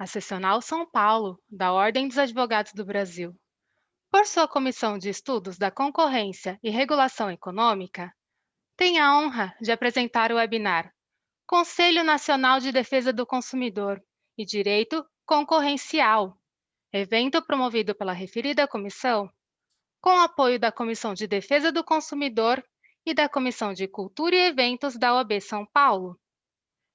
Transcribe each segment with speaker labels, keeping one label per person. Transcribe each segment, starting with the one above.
Speaker 1: A Seccional São Paulo, da Ordem dos Advogados do Brasil, por sua Comissão de Estudos da Concorrência e Regulação Econômica, tem a honra de apresentar o webinar Conselho Nacional de Defesa do Consumidor e Direito Concorrencial, evento promovido pela referida comissão, com apoio da Comissão de Defesa do Consumidor e da Comissão de Cultura e Eventos da OAB São Paulo.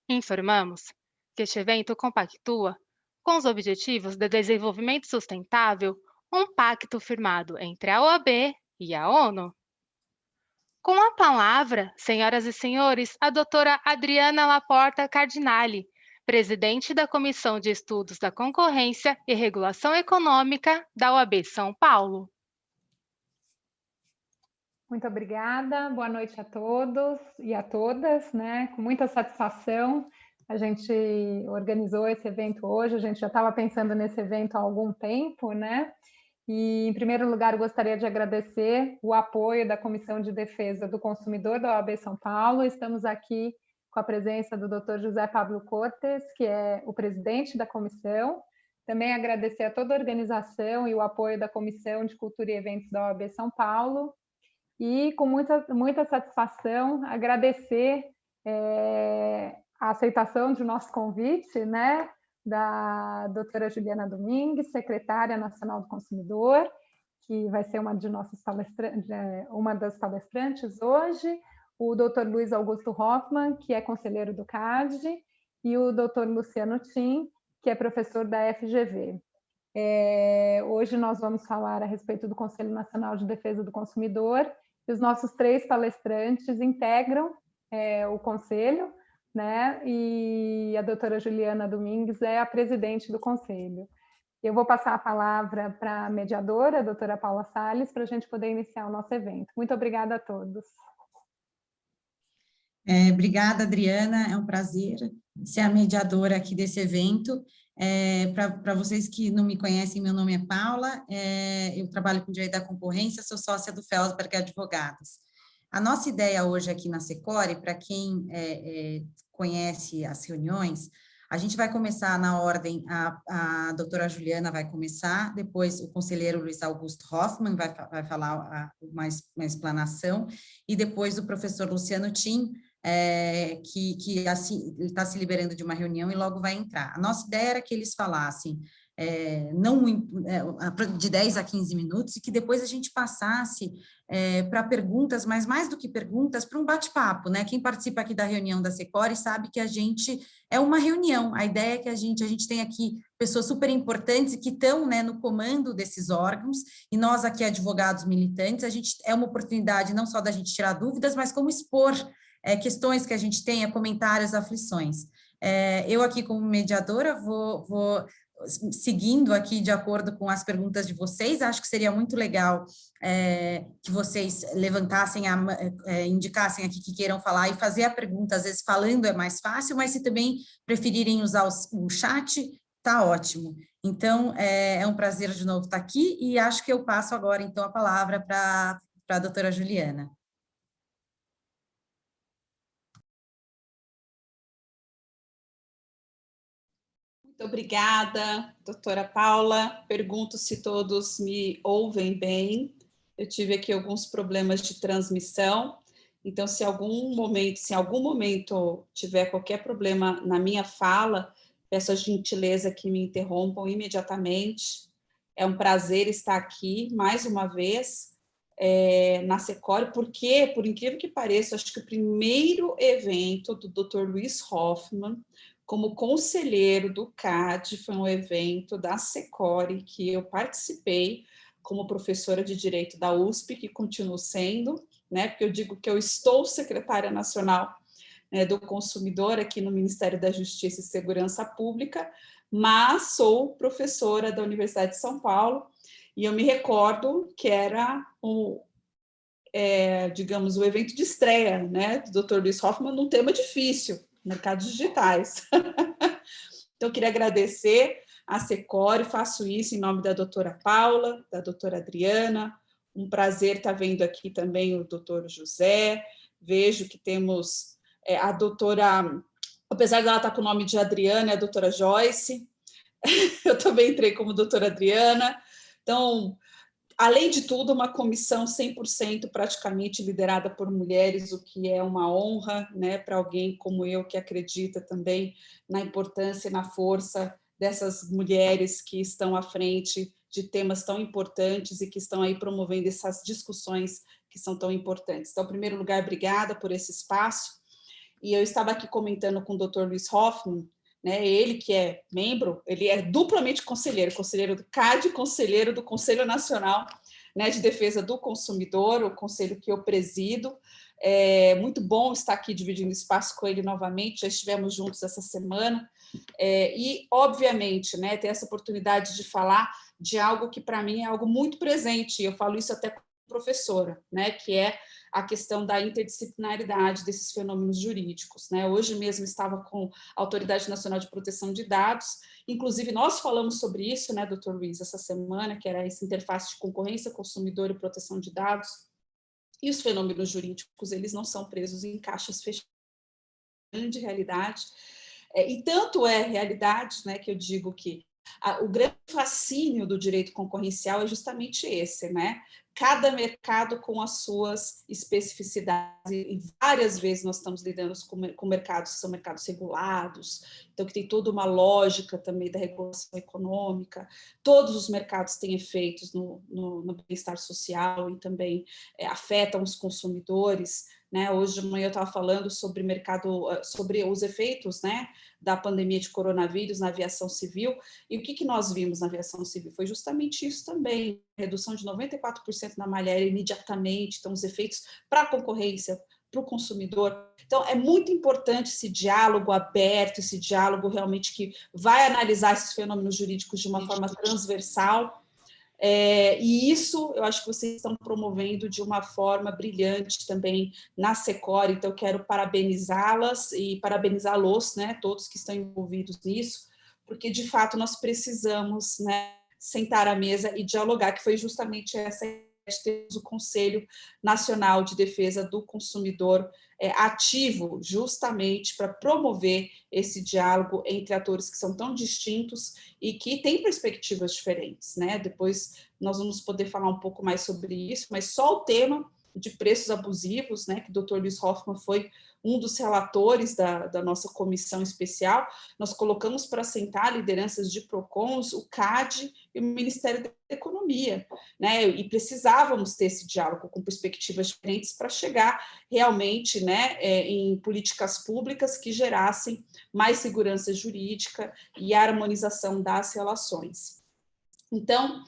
Speaker 1: Informamos que este evento compactua com os Objetivos de Desenvolvimento Sustentável, um pacto firmado entre a OAB e a ONU. Com a palavra, senhoras e senhores, a doutora Adriana Laporta Cardinali, presidente da Comissão de Estudos da Concorrência e Regulação Econômica da OAB São Paulo.
Speaker 2: Muito obrigada, boa noite a todos e a todas, né? Com muita satisfação, a gente organizou esse evento hoje, a gente já estava pensando nesse evento há algum tempo, né? E, em primeiro lugar, eu gostaria de agradecer o apoio da Comissão de Defesa do Consumidor da OAB São Paulo. Estamos aqui com a presença do Dr. José Pablo Cortes, que é o presidente da comissão. Também agradecer a toda a organização e o apoio da Comissão de Cultura e Eventos da OAB São Paulo. E, com muita satisfação, agradecer a aceitação do nosso convite, né, da doutora Juliana Domingues, secretária nacional do consumidor, que vai ser uma das palestrantes hoje, o doutor Luiz Augusto Hoffmann, que é conselheiro do CAD, e o doutor Luciano Tim, que é professor da FGV. Hoje nós vamos falar a respeito do Conselho Nacional de Defesa do Consumidor, e os nossos 3 palestrantes integram o conselho, né? E a doutora Juliana Domingues é a presidente do conselho. Eu vou passar a palavra para a mediadora, a doutora Paula Salles, para a gente poder iniciar o nosso evento. Muito obrigada a todos.
Speaker 3: Obrigada, Adriana, é um prazer ser a mediadora aqui desse evento. Para vocês que não me conhecem, meu nome é Paula, eu trabalho com Direito da Concorrência, sou sócia do Felsberg Advogados. A nossa ideia hoje aqui na Secore, para quem conhece as reuniões, a gente vai começar na ordem, a doutora Juliana vai começar, depois o conselheiro Luiz Augusto Hoffmann vai falar uma explanação, e depois o professor Luciano Tim, que assim, ele está se liberando de uma reunião e logo vai entrar. A nossa ideia era que eles falassem de 10 a 15 minutos, e que depois a gente passasse para perguntas, mas mais do que perguntas, para um bate-papo, né? Quem participa aqui da reunião da Secore sabe que a gente é uma reunião, a ideia é que a gente tem aqui pessoas super importantes que estão, né, no comando desses órgãos, e nós aqui, advogados militantes, a gente é uma oportunidade não só da gente tirar dúvidas, mas como expor questões que a gente tenha, comentários, aflições. Eu aqui como mediadora vou seguindo aqui de acordo com as perguntas de vocês, acho que seria muito legal que vocês levantassem, indicassem aqui que queiram falar e fazer a pergunta, às vezes falando é mais fácil, mas se também preferirem usar o chat, tá ótimo. Então, é um prazer de novo estar aqui, e acho que eu passo agora, então, a palavra para a doutora Juliana.
Speaker 4: Muito obrigada, doutora Paula. Pergunto se todos me ouvem bem. Eu tive aqui alguns problemas de transmissão, então se em algum momento tiver qualquer problema na minha fala, peço a gentileza que me interrompam imediatamente. É um prazer estar aqui mais uma vez na Secore, porque, por incrível que pareça, acho que o primeiro evento do Dr. Luiz Hoffmann como conselheiro do CAD, foi um evento da Secore que eu participei como professora de Direito da USP, que continuo sendo, né, porque eu digo que eu estou secretária nacional do consumidor aqui no Ministério da Justiça e Segurança Pública, mas sou professora da Universidade de São Paulo, e eu me recordo que era digamos, o evento de estreia, né, do Dr. Luiz Hoffmann, num tema difícil, mercados digitais. Então, eu queria agradecer a Secore, faço isso em nome da doutora Paula, da doutora Adriana, um prazer estar vendo aqui também o doutor José, vejo que temos a doutora, apesar dela estar com o nome de Adriana, é a doutora Joyce, Eu também entrei como doutora Adriana. Então, além de tudo, uma comissão 100% praticamente liderada por mulheres, o que é uma honra, né, para alguém como eu, que acredita também na importância e na força dessas mulheres que estão à frente de temas tão importantes e que estão aí promovendo essas discussões que são tão importantes. Então, em primeiro lugar, obrigada por esse espaço. E eu estava aqui comentando com o Dr. Luiz Hoffmann, né, ele que é membro, ele é duplamente conselheiro do CAD, conselheiro do Conselho Nacional, né, de Defesa do Consumidor, o conselho que eu presido. É muito bom estar aqui dividindo espaço com ele novamente, já estivemos juntos essa semana, e, obviamente, né, ter essa oportunidade de falar de algo que, para mim, é algo muito presente, e eu falo isso até como professora, né, que é a questão da interdisciplinaridade desses fenômenos jurídicos, né? Hoje mesmo estava com a Autoridade Nacional de Proteção de Dados, inclusive nós falamos sobre isso, né, doutor Luiz, essa semana, que era essa interface de concorrência, consumidor e proteção de dados, e os fenômenos jurídicos, eles não são presos em caixas fechadas, grande realidade, e tanto é realidade, né, que eu digo que o grande fascínio do direito concorrencial é justamente esse, né? Cada mercado com as suas especificidades, e várias vezes nós estamos lidando com mercados que são mercados regulados, então que tem toda uma lógica também da regulação econômica, todos os mercados têm efeitos no bem-estar social e também afetam os consumidores, né? Hoje de manhã eu estava falando sobre sobre os efeitos, né, da pandemia de coronavírus na aviação civil, e o que nós vimos na aviação civil? Foi justamente isso também, redução de 94% na malha aérea imediatamente, então os efeitos para a concorrência, para o consumidor. Então, é muito importante esse diálogo aberto, esse diálogo realmente que vai analisar esses fenômenos jurídicos de uma forma transversal, e isso eu acho que vocês estão promovendo de uma forma brilhante também na Secor, então eu quero parabenizá-las e parabenizá-los, né, todos que estão envolvidos nisso, porque de fato nós precisamos, né, sentar à mesa e dialogar, que foi justamente essa de termos o Conselho Nacional de Defesa do Consumidor ativo, justamente para promover esse diálogo entre atores que são tão distintos e que têm perspectivas diferentes, né? Depois nós vamos poder falar um pouco mais sobre isso, mas só o tema de preços abusivos, né, que o Dr. Luiz Hoffmann foi um dos relatores da nossa comissão especial, nós colocamos para sentar lideranças de PROCONs, o CAD e o Ministério da Economia, né, e precisávamos ter esse diálogo com perspectivas diferentes para chegar realmente, né, em políticas públicas que gerassem mais segurança jurídica e harmonização das relações. Então,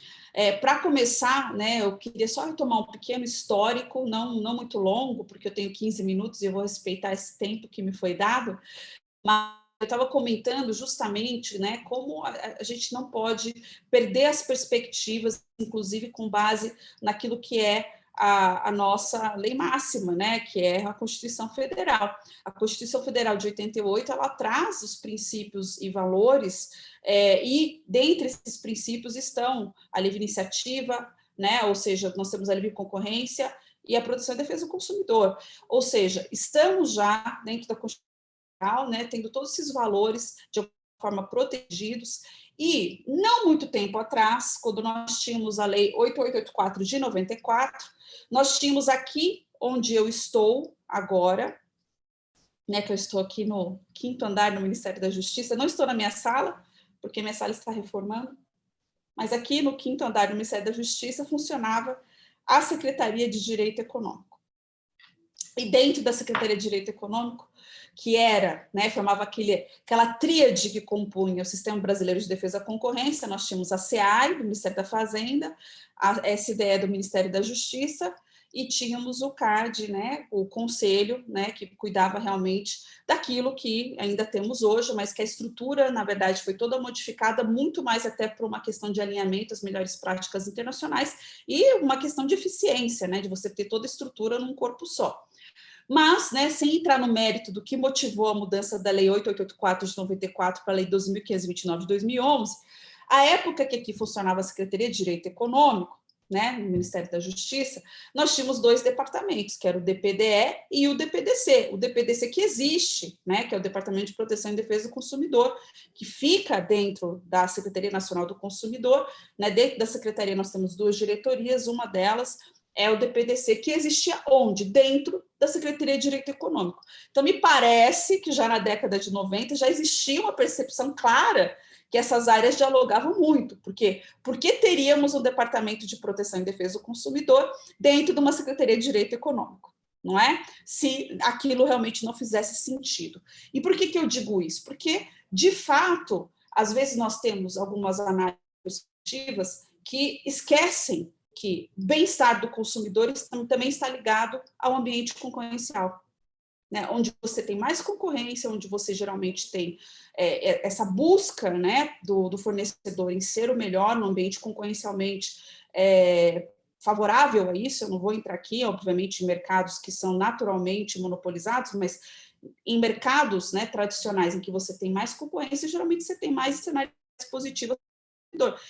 Speaker 4: para começar, né, eu queria só retomar um pequeno histórico, não muito longo, porque eu tenho 15 minutos e eu vou respeitar esse tempo que me foi dado, mas eu estava comentando justamente, né, como a gente não pode perder as perspectivas, inclusive com base naquilo que é a nossa lei máxima, né, que é a Constituição Federal. A Constituição Federal de 88, ela traz os princípios e valores, e dentre esses princípios estão a livre iniciativa, né, ou seja, nós temos a livre concorrência e a proteção e defesa do consumidor. Ou seja, estamos já dentro da Constituição, né, tendo todos esses valores de alguma forma protegidos, e não muito tempo atrás, quando nós tínhamos a Lei 8884 de 94, nós tínhamos aqui onde eu estou agora, né, que eu estou aqui no 5º andar no Ministério da Justiça, não estou na minha sala, porque minha sala está reformando, mas aqui no 5º andar do Ministério da Justiça funcionava a Secretaria de Direito Econômico. E dentro da Secretaria de Direito Econômico, que era, né, formava aquela tríade que compunha o Sistema Brasileiro de Defesa da Concorrência, nós tínhamos a SEAI, do Ministério da Fazenda, a SDE do Ministério da Justiça, e tínhamos o CAD, né, o Conselho, né, que cuidava realmente daquilo que ainda temos hoje, mas que a estrutura, na verdade, foi toda modificada, muito mais até por uma questão de alinhamento às melhores práticas internacionais e uma questão de eficiência, né, de você ter toda a estrutura num corpo só. Mas, né, sem entrar no mérito do que motivou a mudança da Lei 8884 de 94 para a Lei 2529 de 2011, a época que aqui funcionava a Secretaria de Direito Econômico, né, no Ministério da Justiça, nós tínhamos 2 departamentos, que era o DPDE e o DPDC. O DPDC que existe, né, que é o Departamento de Proteção e Defesa do Consumidor, que fica dentro da Secretaria Nacional do Consumidor, né, dentro da Secretaria nós temos 2 diretorias, uma delas é o DPDC, que existia onde? Dentro da Secretaria de Direito Econômico. Então, me parece que já na década de 90 já existia uma percepção clara que essas áreas dialogavam muito, porque teríamos um Departamento de Proteção e Defesa do Consumidor dentro de uma Secretaria de Direito Econômico, não é? Se aquilo realmente não fizesse sentido. E por que eu digo isso? Porque, de fato, às vezes nós temos algumas análises positivas que esquecem que o bem-estar do consumidor também está ligado ao ambiente concorrencial, né, onde você tem mais concorrência, onde você geralmente tem essa busca, né, do fornecedor em ser o melhor no ambiente concorrencialmente favorável a isso. Eu não vou entrar aqui, obviamente, em mercados que são naturalmente monopolizados, mas em mercados, né, tradicionais em que você tem mais concorrência, geralmente você tem mais cenários positivos.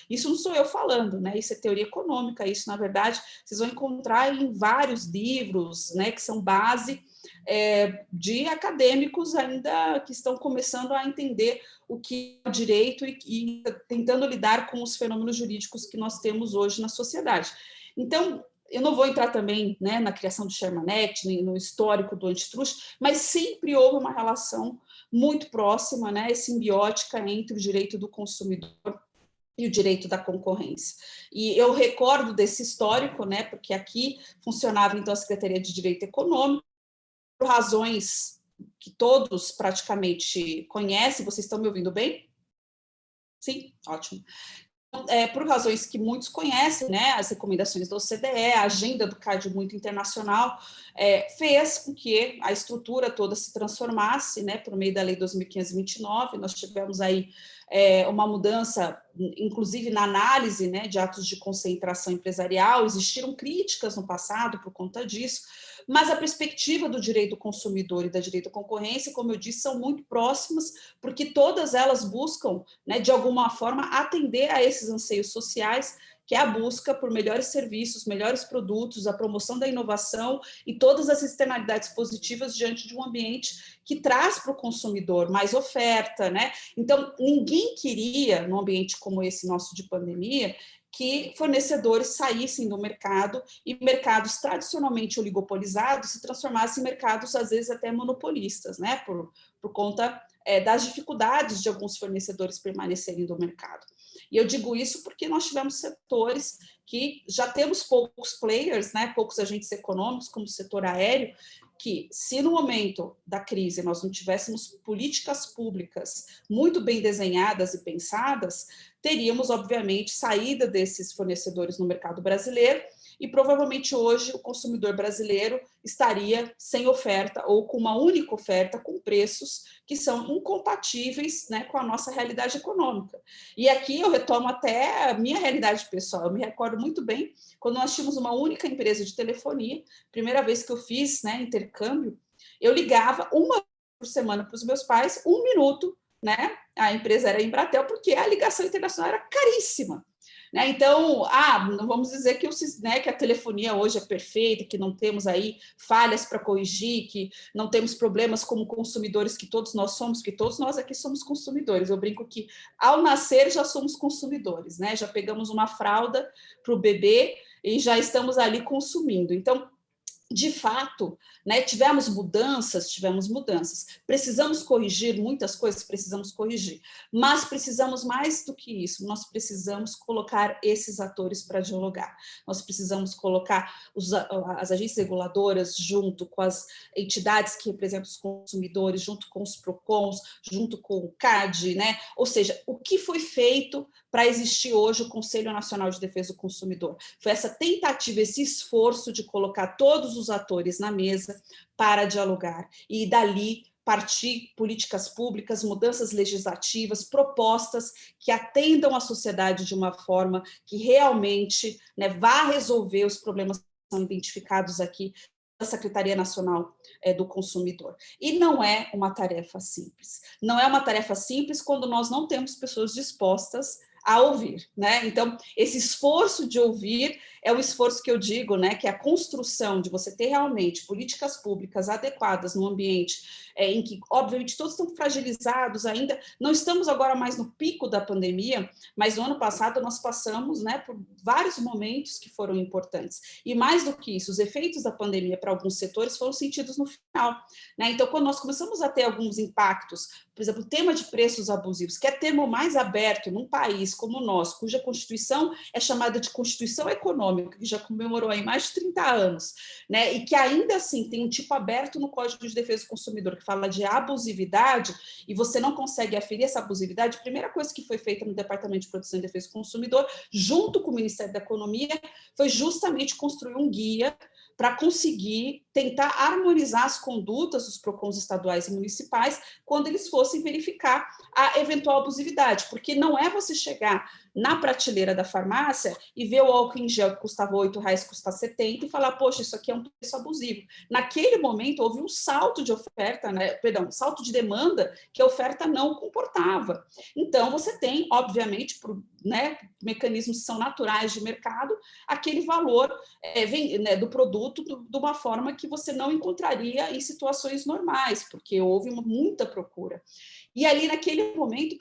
Speaker 4: Isso não sou eu falando, né? Isso é teoria econômica. Isso, na verdade, vocês vão encontrar em vários livros, né, que são base de acadêmicos ainda que estão começando a entender o que é o direito e tentando lidar com os fenômenos jurídicos que nós temos hoje na sociedade. Então, eu não vou entrar também, né, na criação do Sherman Act, nem no histórico do antitrust, mas sempre houve uma relação muito próxima, né, simbiótica entre o direito do consumidor e o direito da concorrência. E eu recordo desse histórico, né, porque aqui funcionava então a Secretaria de Direito Econômico, por razões que todos praticamente conhecem. Vocês estão me ouvindo bem? Sim? Ótimo. Por razões que muitos conhecem, né, as recomendações da OCDE, a agenda do CAD muito internacional, fez com que a estrutura toda se transformasse, né, por meio da Lei 2529. Nós tivemos aí uma mudança, inclusive na análise, né, de atos de concentração empresarial. Existiram críticas no passado por conta disso, mas a perspectiva do direito do consumidor e da direito à concorrência, como eu disse, são muito próximas, porque todas elas buscam, né, de alguma forma, atender a esses anseios sociais, que é a busca por melhores serviços, melhores produtos, a promoção da inovação e todas as externalidades positivas diante de um ambiente que traz para o consumidor mais oferta, né? Então, ninguém queria, num ambiente como esse nosso de pandemia, que fornecedores saíssem do mercado e mercados tradicionalmente oligopolizados se transformassem em mercados, às vezes, até monopolistas, né? Por conta das dificuldades de alguns fornecedores permanecerem no mercado. E eu digo isso porque nós tivemos setores que já temos poucos players, né? Poucos agentes econômicos, como o setor aéreo, que, se no momento da crise nós não tivéssemos políticas públicas muito bem desenhadas e pensadas, teríamos, obviamente, saída desses fornecedores no mercado brasileiro e provavelmente hoje o consumidor brasileiro estaria sem oferta ou com uma única oferta com preços que são incompatíveis, né, com a nossa realidade econômica. E aqui eu retomo até a minha realidade pessoal. Eu me recordo muito bem quando nós tínhamos uma única empresa de telefonia. Primeira vez que eu fiz, né, intercâmbio, eu ligava uma por semana para os meus pais, 1 minuto, né? A empresa era a Embratel, porque a ligação internacional era caríssima. Né? Então, não vamos dizer que, que a telefonia hoje é perfeita, que não temos aí falhas para corrigir, que não temos problemas como consumidores, que todos nós somos, que todos nós aqui somos consumidores. Eu brinco que, ao nascer, já somos consumidores, né? Já pegamos uma fralda para o bebê e já estamos ali consumindo. Então, de fato, né, tivemos mudanças, precisamos corrigir muitas coisas, precisamos corrigir, mas precisamos mais do que isso, nós precisamos colocar esses atores para dialogar, nós precisamos colocar as agências reguladoras junto com as entidades que representam os consumidores, junto com os PROCONs, junto com o CAD, né? Ou seja, o que foi feito para existir hoje o Conselho Nacional de Defesa do Consumidor? Foi essa tentativa, esse esforço de colocar todos os atores na mesa para dialogar e dali partir políticas públicas, mudanças legislativas, propostas que atendam a sociedade de uma forma que realmente, né, vá resolver os problemas que são identificados aqui da Secretaria Nacional do Consumidor. E não é uma tarefa simples. Não é uma tarefa simples quando nós não temos pessoas dispostas a ouvir, né? Então, esse esforço de ouvir é o esforço que eu digo, né? Que é a construção de você ter realmente políticas públicas adequadas no ambiente em que, obviamente, todos estão fragilizados ainda. Não estamos agora mais no pico da pandemia, mas no ano passado nós passamos, né, por vários momentos que foram importantes. E mais do que isso, os efeitos da pandemia para alguns setores foram sentidos no final, né? Então, quando nós começamos a ter alguns impactos, por exemplo, o tema de preços abusivos, que é termo mais aberto num país como o nosso, cuja Constituição é chamada de Constituição Econômica, que já comemorou aí mais de 30 anos, né? E que ainda assim tem um tipo aberto no Código de Defesa do Consumidor, que fala de abusividade, e você não consegue aferir essa abusividade. A primeira coisa que foi feita no Departamento de Proteção e Defesa do Consumidor, junto com o Ministério da Economia, foi justamente construir um guia para conseguir tentar harmonizar as condutas dos PROCONs estaduais e municipais quando eles fossem verificar a eventual abusividade, porque não é você chegar na prateleira da farmácia e ver o álcool em gel que custava R$8, custa 70 e falar, poxa, isso aqui é um preço abusivo. Naquele momento houve um salto de oferta, né, perdão, um salto de demanda que a oferta não comportava. Então você tem, obviamente, né, mecanismos que são naturais de mercado, aquele valor né, do produto de uma forma que você não encontraria em situações normais, porque houve muita procura. E ali naquele momento,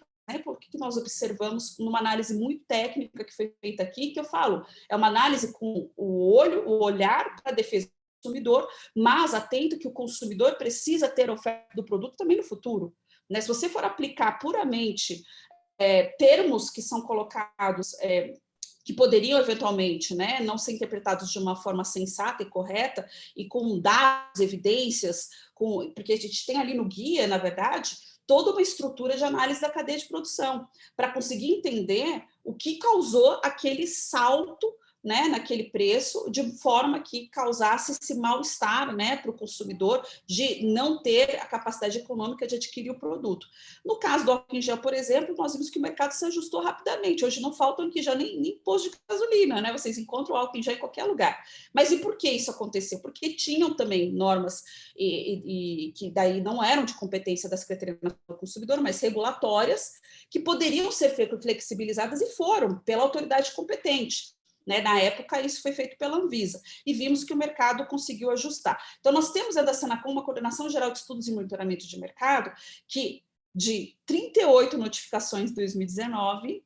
Speaker 4: o que nós observamos numa análise muito técnica que foi feita aqui, que eu falo, é uma análise com o olhar para a defesa do consumidor, mas atento que o consumidor precisa ter oferta do produto também no futuro. Né? Se você for aplicar puramente termos que são colocados, que poderiam eventualmente, né, não ser interpretados de uma forma sensata e correta, e com dados, evidências, porque a gente tem ali no guia, na verdade, toda uma estrutura de análise da cadeia de produção, para conseguir entender o que causou aquele salto, né, naquele preço, de forma que causasse esse mal-estar, né, para o consumidor de não ter a capacidade econômica de adquirir o produto. No caso do álcool em gel, por exemplo, nós vimos que o mercado se ajustou rapidamente. Hoje não falta álcool em gel nem posto de gasolina, né? Vocês encontram álcool em gel em qualquer lugar. Mas e por que isso aconteceu? Porque tinham também normas que daí não eram de competência da Secretaria Nacional do Consumidor, mas regulatórias, que poderiam ser flexibilizadas e foram pela autoridade competente. Né? Na época, isso foi feito pela Anvisa, e vimos que o mercado conseguiu ajustar. Então, nós temos da Senacom uma Coordenação Geral de Estudos e Monitoramento de Mercado, que de 38 notificações em 2019,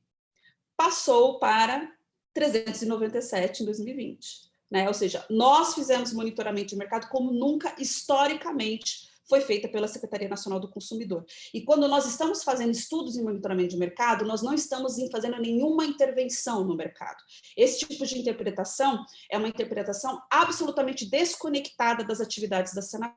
Speaker 4: passou para 397 em 2020. Né? Ou seja, nós fizemos monitoramento de mercado como nunca historicamente foi feita pela Secretaria Nacional do Consumidor. E quando nós estamos fazendo estudos em monitoramento de mercado, nós não estamos fazendo nenhuma intervenção no mercado. Esse tipo de interpretação é uma interpretação absolutamente desconectada das atividades da Senacom,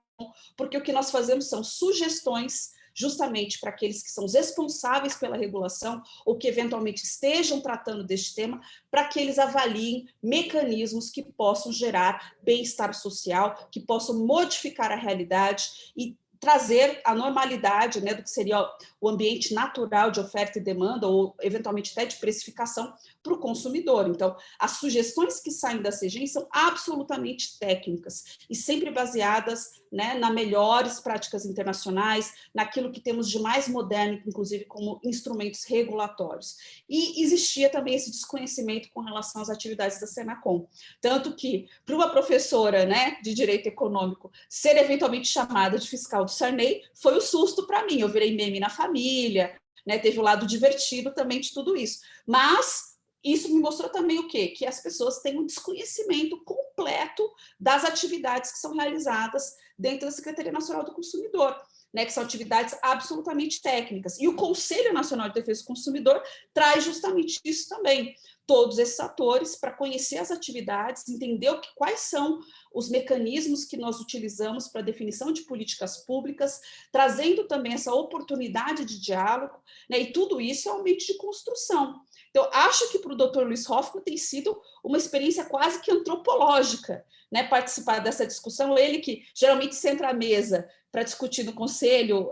Speaker 4: porque o que nós fazemos são sugestões justamente para aqueles que são os responsáveis pela regulação ou que eventualmente estejam tratando deste tema, para que eles avaliem mecanismos que possam gerar bem-estar social, que possam modificar a realidade e trazer a normalidade, né, do que seria o ambiente natural de oferta e demanda, ou eventualmente até de precificação para o consumidor. Então, as sugestões que saem da CEGEM são absolutamente técnicas e sempre baseadas, né, nas melhores práticas internacionais, naquilo que temos de mais moderno, inclusive como instrumentos regulatórios. E existia também esse desconhecimento com relação às atividades da Senacom. Tanto que, para uma professora, né, de direito econômico ser eventualmente chamada de fiscal do Sarney, foi um susto para mim. Eu virei meme na família, né, teve o lado divertido também de tudo isso. Mas isso me mostrou também o quê? Que as pessoas têm um desconhecimento completo das atividades que são realizadas dentro da Secretaria Nacional do Consumidor, né, que são atividades absolutamente técnicas. E o Conselho Nacional de Defesa do Consumidor traz justamente isso também. Todos esses atores para conhecer as atividades, entender quais são os mecanismos que nós utilizamos para a definição de políticas públicas, trazendo também essa oportunidade de diálogo, né, e tudo isso é um ambiente de construção. Então, acho que para o Dr. Luiz Hoffmann tem sido uma experiência quase que antropológica, né, participar dessa discussão. Ele que geralmente senta à mesa para discutir no conselho,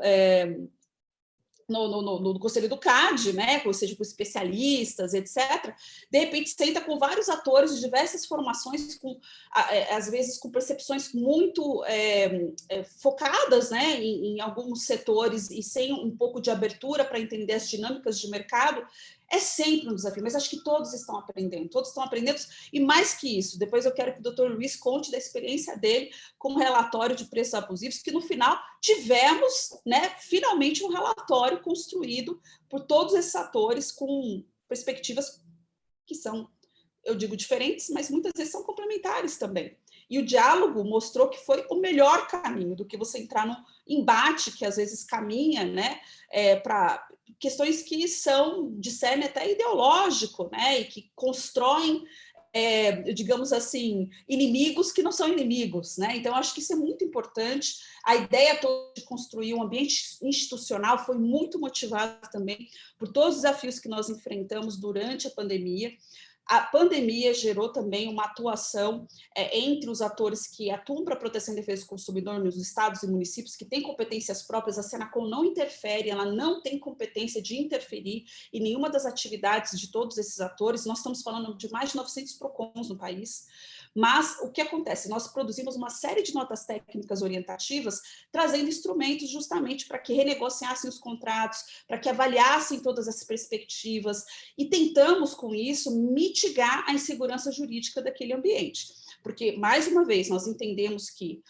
Speaker 4: no conselho do CAD, né, ou seja, com especialistas, etc., de repente senta com vários atores de diversas formações, às vezes com percepções muito focadas, né, em alguns setores e sem um pouco de abertura para entender as dinâmicas de mercado. É sempre um desafio, mas acho que todos estão aprendendo, e mais que isso, depois eu quero que o doutor Luiz conte da experiência dele como relatório de preços abusivos, que no final tivemos, né, finalmente um relatório construído por todos esses atores com perspectivas que são, eu digo, diferentes, mas muitas vezes são complementares também. E o diálogo mostrou que foi o melhor caminho do que você entrar num embate que às vezes caminha, né, para questões que são de cerne até ideológico, né, e que constroem, digamos assim, inimigos que não são inimigos, né? Então, acho que isso é muito importante. A ideia toda de construir um ambiente institucional foi muito motivada também por todos os desafios que nós enfrentamos durante a pandemia. A pandemia gerou também uma atuação entre os atores que atuam para a proteção e defesa do consumidor nos estados e municípios, que têm competências próprias. A Senacom não interfere, ela não tem competência de interferir em nenhuma das atividades de todos esses atores. Nós estamos falando de mais de 900 PROCONs no país. Mas o que acontece? Nós produzimos uma série de notas técnicas orientativas, trazendo instrumentos justamente para que renegociassem os contratos, para que avaliassem todas as perspectivas, e tentamos, com isso, mitigar a insegurança jurídica daquele ambiente. Porque, mais uma vez, nós entendemos que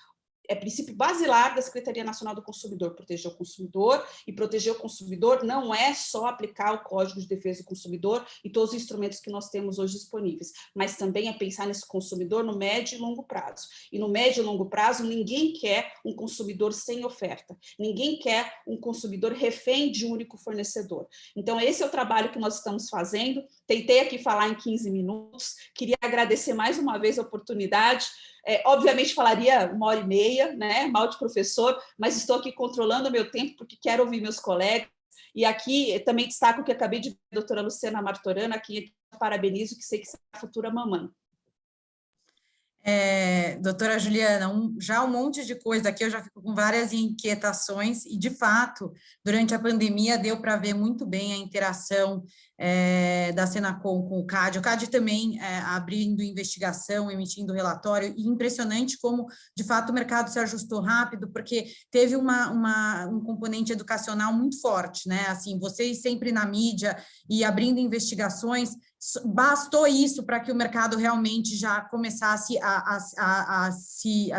Speaker 4: é princípio basilar da Secretaria Nacional do Consumidor proteger o consumidor, e proteger o consumidor não é só aplicar o Código de Defesa do Consumidor e todos os instrumentos que nós temos hoje disponíveis, mas também é pensar nesse consumidor no médio e longo prazo. E no médio e longo prazo, ninguém quer um consumidor sem oferta, ninguém quer um consumidor refém de um único fornecedor. Então, esse é o trabalho que nós estamos fazendo. Tentei aqui falar em 15 minutos, queria agradecer mais uma vez a oportunidade. Obviamente falaria 1h30, né, mal de professor, mas estou aqui controlando o meu tempo porque quero ouvir meus colegas. E aqui também destaco que acabei de ver a doutora Luciana Martorana, aqui parabenizo, que sei que será a futura mamãe.
Speaker 3: Doutora Juliana, já um monte de coisa aqui, eu já fico com várias inquietações, e de fato, durante a pandemia deu para ver muito bem a interação da Senacom com o CAD também abrindo investigação, emitindo relatório, e impressionante como, de fato, o mercado se ajustou rápido, porque teve um componente educacional muito forte, né? Assim, vocês sempre na mídia e abrindo investigações, bastou isso para que o mercado realmente já começasse a se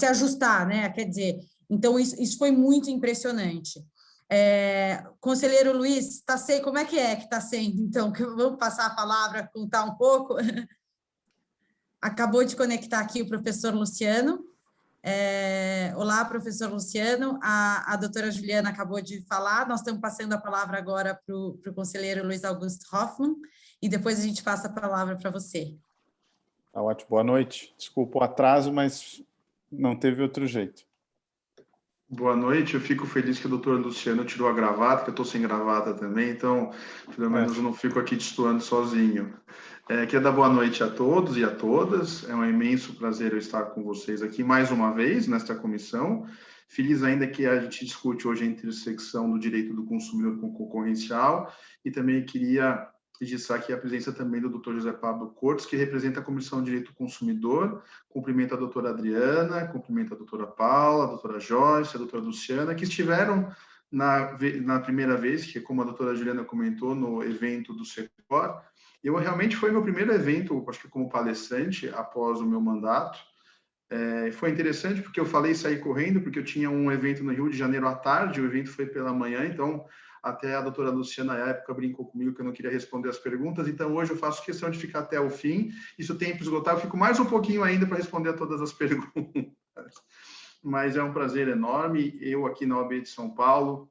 Speaker 3: ajustar, né? Quer dizer, então isso foi muito impressionante. Conselheiro Luiz, como é que está sendo? Então, vamos passar a palavra, contar um pouco. Acabou de conectar aqui o professor Luciano. Olá, professor Luciano. A doutora Juliana acabou de falar. Nós estamos passando a palavra agora para o conselheiro Luiz Augusto Hoffmann, e depois a gente passa a palavra para você.
Speaker 5: Tá ótimo. Boa noite. Desculpa o atraso, mas não teve outro jeito.
Speaker 6: Boa noite. Eu fico feliz que o doutor Luciano tirou a gravata, que eu estou sem gravata também, então, pelo menos eu não fico aqui destoando sozinho. Quero dar boa noite a todos e a todas. É um imenso prazer eu estar com vocês aqui mais uma vez nesta comissão. Feliz ainda que a gente discute hoje a intersecção do direito do consumidor com o concorrencial, e também queria registrar aqui a presença também do Dr. José Pablo Cortes, que representa a Comissão de Direito do Consumidor. Cumprimento a doutora Adriana, cumprimento a doutora Paula, a doutora Joyce, a doutora Luciana, que estiveram na primeira vez, que como a doutora Juliana comentou, no evento do Secor. Realmente foi meu primeiro evento, acho que como palestrante, após o meu mandato. Foi interessante porque eu falei sair correndo, porque eu tinha um evento no Rio de Janeiro à tarde, o evento foi pela manhã, então até a doutora Luciana, na época, brincou comigo que eu não queria responder as perguntas, então hoje eu faço questão de ficar até o fim, e se o tempo esgotar, eu fico mais um pouquinho ainda para responder a todas as perguntas. Mas é um prazer enorme. Eu aqui na OAB de São Paulo,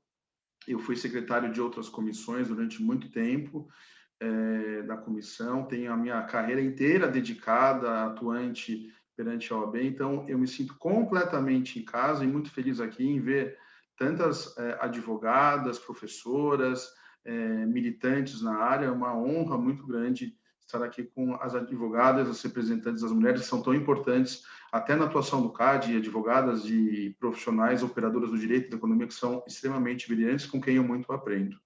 Speaker 6: eu fui secretário de outras comissões durante muito tempo, da comissão, tenho a minha carreira inteira dedicada, atuante perante a OAB, então eu me sinto completamente em casa e muito feliz aqui em ver tantas advogadas, professoras, militantes na área. É uma honra muito grande estar aqui com as advogadas, as representantes das mulheres, que são tão importantes até na atuação do CAD, advogadas e profissionais, operadoras do direito e da economia, que são extremamente brilhantes, com quem eu muito aprendo.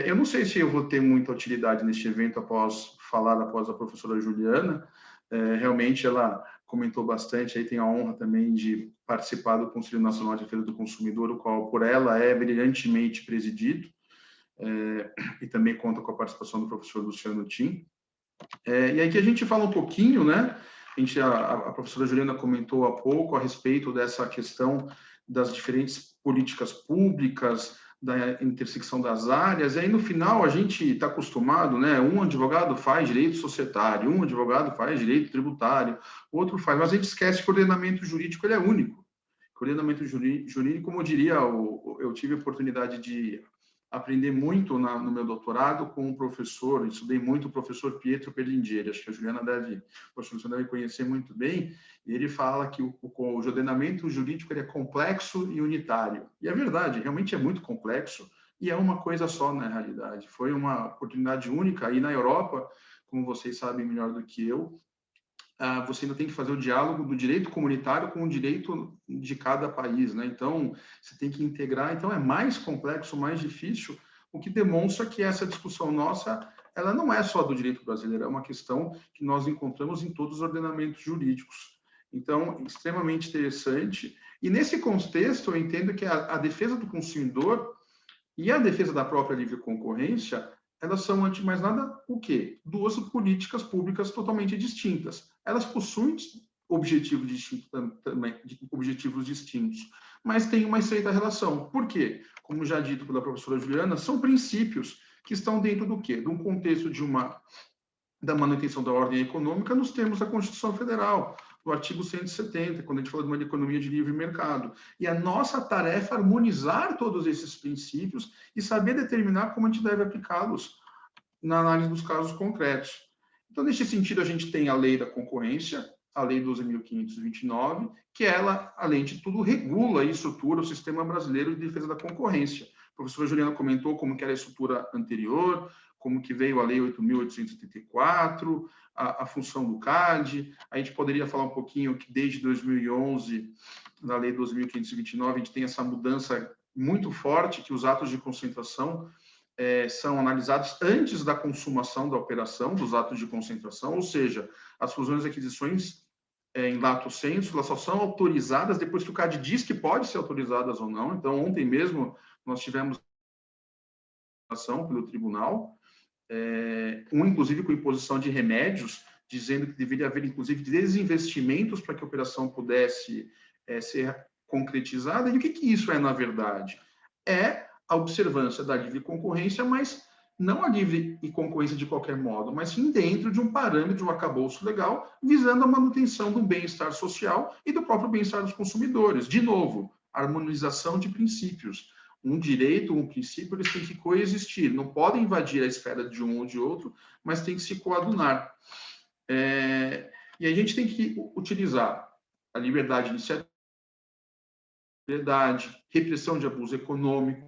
Speaker 6: Eu não sei se eu vou ter muita utilidade neste evento após a professora Juliana. Realmente ela comentou bastante, aí tem a honra também de participar do Conselho Nacional de Defesa do Consumidor, o qual por ela é brilhantemente presidido. e também conta com a participação do professor Luciano Tim. E aí que a gente fala um pouquinho, né? A professora Juliana comentou há pouco a respeito dessa questão das diferentes políticas públicas, da intersecção das áreas, e aí no final a gente está acostumado, né? Um advogado faz direito societário, um advogado faz direito tributário, outro faz, mas a gente esquece que o ordenamento jurídico ele é único. O ordenamento jurídico, como eu diria, eu tive a oportunidade de aprender muito no meu doutorado com um professor, estudei muito o professor Pietro Perlingieri, acho que a Juliana deve conhecer muito bem, e ele fala que o ordenamento jurídico ele é complexo e unitário. E é verdade, realmente é muito complexo, e é uma coisa só na realidade. Foi uma oportunidade única, e na Europa, como vocês sabem melhor do que eu, você ainda tem que fazer o diálogo do direito comunitário com o direito de cada país, né? Então, você tem que integrar, então é mais complexo, mais difícil, o que demonstra que essa discussão nossa, ela não é só do direito brasileiro, é uma questão que nós encontramos em todos os ordenamentos jurídicos. Então, extremamente interessante. E nesse contexto, eu entendo que a defesa do consumidor e a defesa da própria livre concorrência, elas são, antes de mais nada, o quê? Duas políticas públicas totalmente distintas. Elas possuem objetivos distintos, mas têm uma estreita relação. Por quê? Como já dito pela professora Juliana, são princípios que estão dentro do quê? De um contexto da manutenção da ordem econômica nos termos da Constituição Federal, do artigo 170, quando a gente fala de uma economia de livre mercado. E a nossa tarefa é harmonizar todos esses princípios e saber determinar como a gente deve aplicá-los na análise dos casos concretos. Então, nesse sentido, a gente tem a Lei da Concorrência, a Lei 12.529, que ela, além de tudo, regula e estrutura o sistema brasileiro de defesa da concorrência. A professora Juliana comentou como que era a estrutura anterior, como que veio a Lei 8.874, a função do CAD. A gente poderia falar um pouquinho que desde 2011, na Lei 12.529, a gente tem essa mudança muito forte, que os atos de concentração são analisados antes da consumação da operação dos atos de concentração, ou seja, as fusões e aquisições em lato sensu, elas só são autorizadas depois que o CAD diz que pode ser autorizadas ou não. Então, ontem mesmo, nós tivemos ação pelo tribunal, inclusive com imposição de remédios, dizendo que deveria haver, inclusive, desinvestimentos para que a operação pudesse ser concretizada. E o que isso é, na verdade? É a observância da livre concorrência, mas não a livre e concorrência de qualquer modo, mas sim dentro de um parâmetro, de um arcabouço legal, visando a manutenção do bem-estar social e do próprio bem-estar dos consumidores. De novo, harmonização de princípios. Um direito, um princípio, eles têm que coexistir, não podem invadir a esfera de um ou de outro, mas tem que se coadunar. E a gente tem que utilizar a liberdade de iniciativa, repressão de abuso econômico,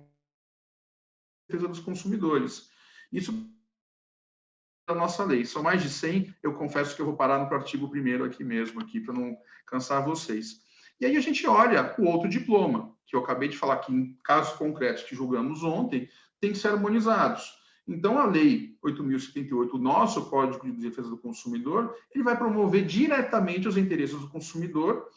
Speaker 6: defesa dos consumidores. Isso é a nossa lei. São mais de 100, eu confesso que eu vou parar no artigo 1º aqui mesmo, para não cansar vocês. E aí a gente olha o outro diploma, que eu acabei de falar que em casos concretos que julgamos ontem, tem que ser harmonizados. Então, a Lei 8.078, o nosso Código de Defesa do Consumidor, ele vai promover diretamente os interesses do consumidor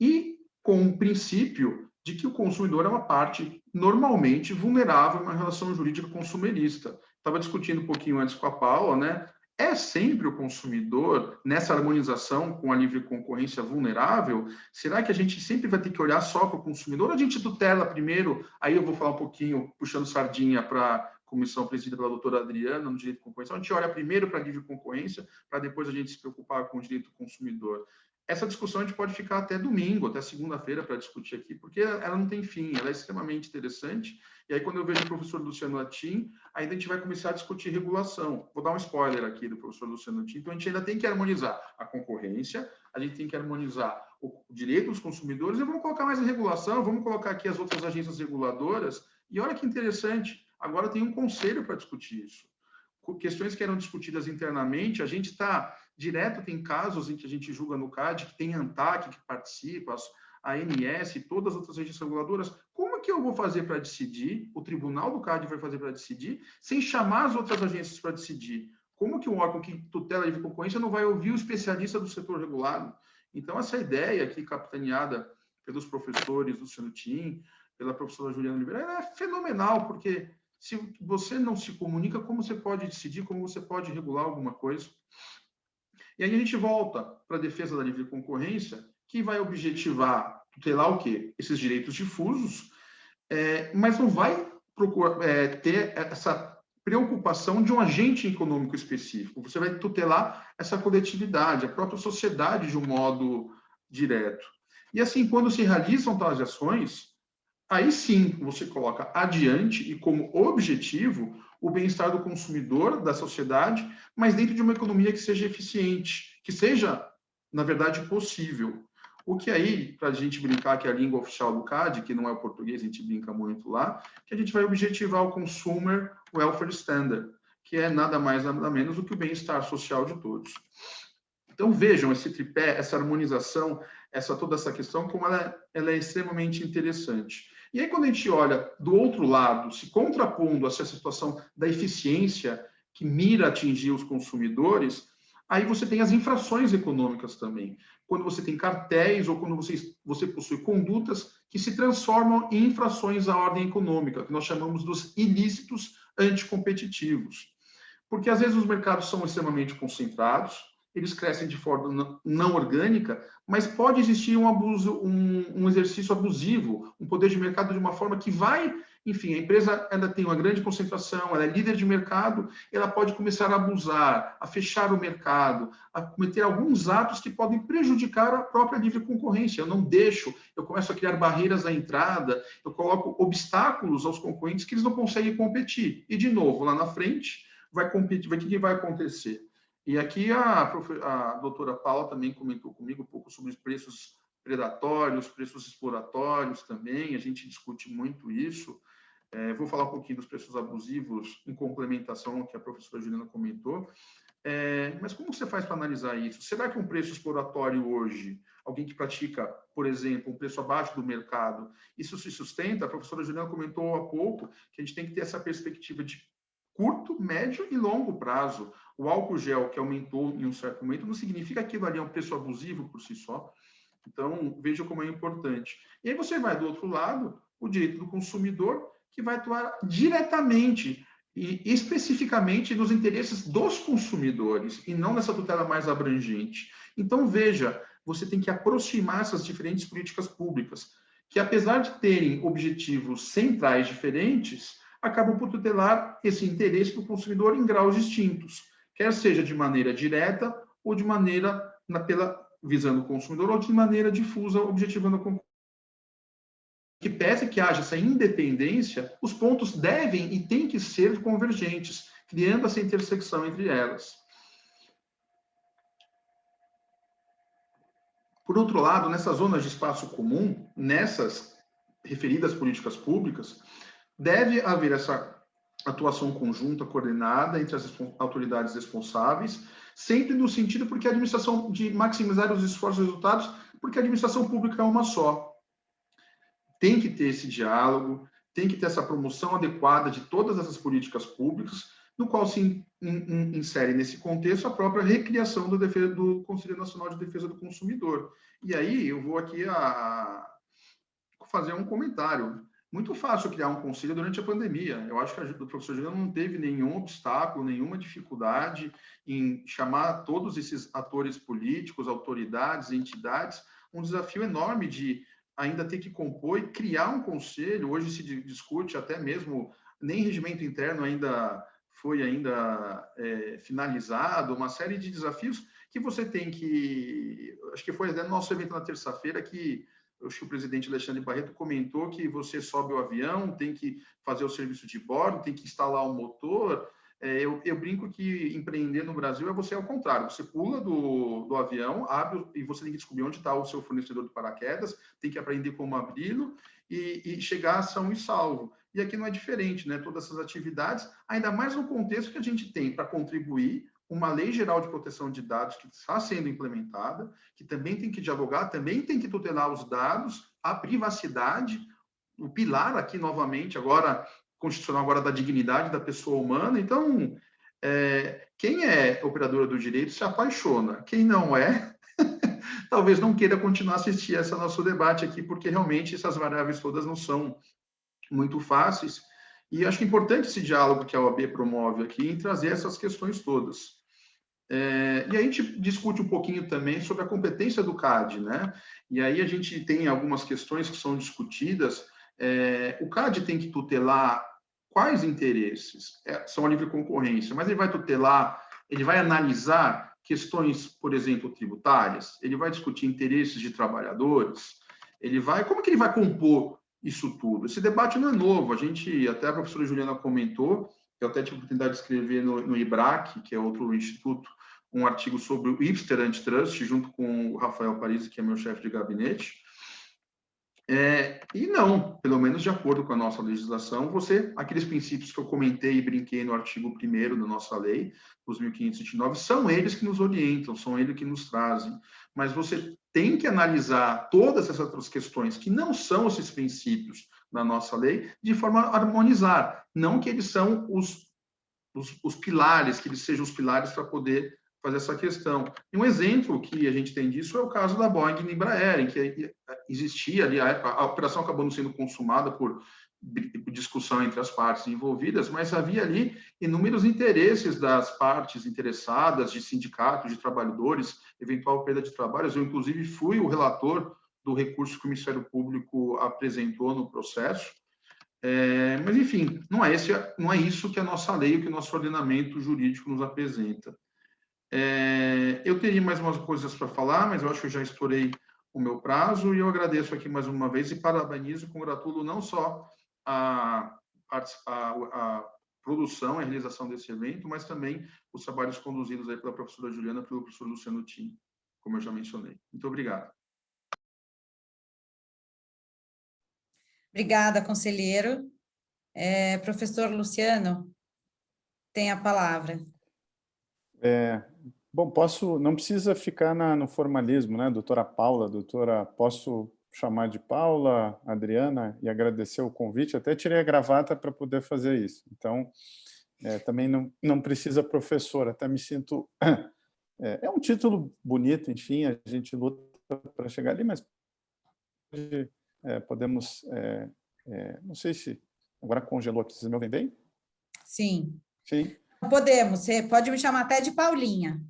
Speaker 6: e com o princípio de que o consumidor é uma parte normalmente vulnerável em uma relação jurídica consumerista. Estava discutindo um pouquinho antes com a Paula, né? É sempre o consumidor, nessa harmonização com a livre concorrência vulnerável? Será que a gente sempre vai ter que olhar só para o consumidor? Ou a gente tutela primeiro? Aí eu vou falar um pouquinho, puxando sardinha para a comissão presidida pela doutora Adriana, no direito de concorrência. A gente olha primeiro para a livre concorrência, para depois a gente se preocupar com o direito do consumidor. Essa discussão a gente pode ficar até domingo, até segunda-feira para discutir aqui, porque ela não tem fim, ela é extremamente interessante. E aí, quando eu vejo o professor Luciano Tim, ainda a gente vai começar a discutir regulação. Vou dar um spoiler aqui do professor Luciano Tim. Então, a gente ainda tem que harmonizar a concorrência, a gente tem que harmonizar o direito dos consumidores, e vamos colocar mais a regulação, vamos colocar aqui as outras agências reguladoras. E olha que interessante, agora tem um conselho para discutir isso. Questões que eram discutidas internamente, a gente está direto, tem casos em que a gente julga no CAD, que tem a ANTAC que participa, a ANS e todas as outras agências reguladoras. Como que eu vou fazer para decidir, o tribunal do CAD vai fazer para decidir, sem chamar as outras agências para decidir? Como que um órgão que tutela a livre concorrência não vai ouvir o especialista do setor regulado? Então, essa ideia aqui, capitaneada pelos professores Luciano Tim, pela professora Juliana Oliveira, é fenomenal, porque Se você não se comunica, como você pode decidir, como você pode regular alguma coisa? E aí a gente volta para a defesa da livre concorrência, que vai objetivar, tutelar o quê? Esses direitos difusos, mas não vai procurar, ter essa preocupação de um agente econômico específico. Você vai tutelar essa coletividade, a própria sociedade de um modo direto. E assim, quando se realizam tais ações, aí sim você coloca adiante e como objetivo o bem-estar do consumidor, da sociedade, mas dentro de uma economia que seja eficiente, que seja, na verdade, possível. O que aí, para a gente brincar que é a língua oficial do CAD, que não é o português, a gente brinca muito lá, que a gente vai objetivar o Consumer Welfare Standard, que é nada mais, nada menos do que o bem-estar social de todos. Então, vejam esse tripé, essa harmonização, toda essa questão, como ela é extremamente interessante. E aí, quando a gente olha do outro lado, se contrapondo a essa situação da eficiência que mira atingir os consumidores, aí você tem as infrações econômicas também. Quando você tem cartéis ou quando você possui condutas que se transformam em infrações à ordem econômica, que nós chamamos dos ilícitos anticompetitivos. Porque, às vezes, os mercados são extremamente concentrados, eles crescem de forma não orgânica, mas pode existir um abuso, um exercício abusivo, um poder de mercado de uma forma que vai, enfim, a empresa ela tem uma grande concentração, ela é líder de mercado, ela pode começar a abusar, a fechar o mercado, a cometer alguns atos que podem prejudicar a própria livre concorrência. Eu não deixo, eu começo a criar barreiras à entrada, eu coloco obstáculos aos concorrentes que eles não conseguem competir. E, de novo, lá na frente, vai competir, o que vai acontecer? E aqui a doutora Paula também comentou comigo um pouco sobre os preços predatórios, preços exploratórios também, a gente discute muito isso. Vou falar um pouquinho dos preços abusivos em complementação ao que a professora Juliana comentou. Mas como você faz para analisar isso? Será que um preço exploratório hoje, alguém que pratica, por exemplo, um preço abaixo do mercado, isso se sustenta? A professora Juliana comentou há pouco que a gente tem que ter essa perspectiva de curto, médio e longo prazo. O álcool gel que aumentou em um certo momento não significa que aquilo ali é um preço abusivo por si só. Então, veja como é importante. E aí você vai do outro lado, o direito do consumidor, que vai atuar diretamente e especificamente nos interesses dos consumidores e não nessa tutela mais abrangente. Então, veja, você tem que aproximar essas diferentes políticas públicas, que apesar de terem objetivos centrais diferentes, acabam por tutelar esse interesse do consumidor em graus distintos, quer seja de maneira direta ou de maneira visando o consumidor ou de maneira difusa, objetivando a concorrência. Que pese que haja essa independência, os pontos devem e têm que ser convergentes, criando essa intersecção entre elas. Por outro lado, nessas zonas de espaço comum, nessas referidas políticas públicas, deve haver essa atuação conjunta, coordenada entre as autoridades responsáveis, sempre no sentido porque a administração de maximizar os esforços e resultados, porque a administração pública é uma só. Tem que ter esse diálogo, tem que ter essa promoção adequada de todas essas políticas públicas, no qual se insere nesse contexto a própria recriação do Conselho Nacional de Defesa do Consumidor. E aí eu vou aqui fazer um comentário. Muito fácil criar um conselho durante a pandemia. Eu acho que o professor Juliano não teve nenhum obstáculo, nenhuma dificuldade em chamar todos esses atores políticos, autoridades, entidades, um desafio enorme de ainda ter que compor e criar um conselho. Hoje se discute até mesmo, nem regimento interno ainda foi finalizado, uma série de desafios que você tem que... Acho que foi até no nosso evento na terça-feira que acho que o presidente Alexandre Barreto comentou que você sobe o avião, tem que fazer o serviço de bordo, tem que instalar o motor. Eu brinco que empreender no Brasil é você ao contrário. Você pula do avião, abre e você tem que descobrir onde está o seu fornecedor de paraquedas, tem que aprender como abri-lo e chegar a são e salvo. E aqui não é diferente, né? Todas essas atividades, ainda mais no contexto que a gente tem para contribuir uma lei geral de proteção de dados que está sendo implementada, que também tem que dialogar, também tem que tutelar os dados, a privacidade, o pilar aqui novamente, agora, constitucional agora da dignidade da pessoa humana. Então, quem é operadora do direito se apaixona. Quem não é, talvez não queira continuar a assistir esse nosso debate aqui, porque realmente essas variáveis todas não são muito fáceis. E acho que é importante esse diálogo que a OAB promove aqui em trazer essas questões todas. E a gente discute um pouquinho também sobre a competência do CAD, né? E aí a gente tem algumas questões que são discutidas. O CAD tem que tutelar quais interesses? São a livre concorrência, mas ele vai tutelar, ele vai analisar questões, por exemplo, tributárias, ele vai discutir interesses de trabalhadores, como que ele vai compor isso tudo? Esse debate não é novo, até a professora Juliana comentou, eu até tive a oportunidade de escrever no IBRAC, que é outro instituto, um artigo sobre o Hipster Antitrust, junto com o Rafael Parisi, que é meu chefe de gabinete. E não, pelo menos de acordo com a nossa legislação, aqueles princípios que eu comentei e brinquei no artigo 1º da nossa lei, os 1529, são eles que nos orientam, são eles que nos trazem. Mas você tem que analisar todas essas outras questões que não são esses princípios na nossa lei, de forma a harmonizar. Não que eles são os pilares, que eles sejam os pilares para poder fazer essa questão. E um exemplo que a gente tem disso é o caso da Boeing e Embraer, em que existia ali, a operação acabou não sendo consumada por discussão entre as partes envolvidas, mas havia ali inúmeros interesses das partes interessadas, de sindicatos, de trabalhadores, eventual perda de trabalhos. Eu, inclusive, fui o relator do recurso que o Ministério Público apresentou no processo. Mas, enfim, não é isso que a nossa lei, o que o nosso ordenamento jurídico nos apresenta. Eu teria mais umas coisas para falar, mas eu acho que eu já estourei o meu prazo, e eu agradeço aqui mais uma vez e parabenizo, congratulo não só a produção e a realização desse evento, mas também os trabalhos conduzidos aí pela professora Juliana e pelo professor Luciano Tim, como eu já mencionei. Muito obrigado.
Speaker 3: Obrigada, conselheiro. Professor Luciano, tem a palavra.
Speaker 5: Bom, não precisa ficar no formalismo, né, doutora Paula, posso chamar de Paula, Adriana, e agradecer o convite, até tirei a gravata para poder fazer isso, então, também não precisa professor, até me sinto, é um título bonito, enfim, a gente luta para chegar ali, mas podemos, não sei se, agora congelou aqui, vocês me ouvem bem?
Speaker 3: Sim.
Speaker 5: Sim.
Speaker 3: Podemos, você pode me chamar até de Paulinha.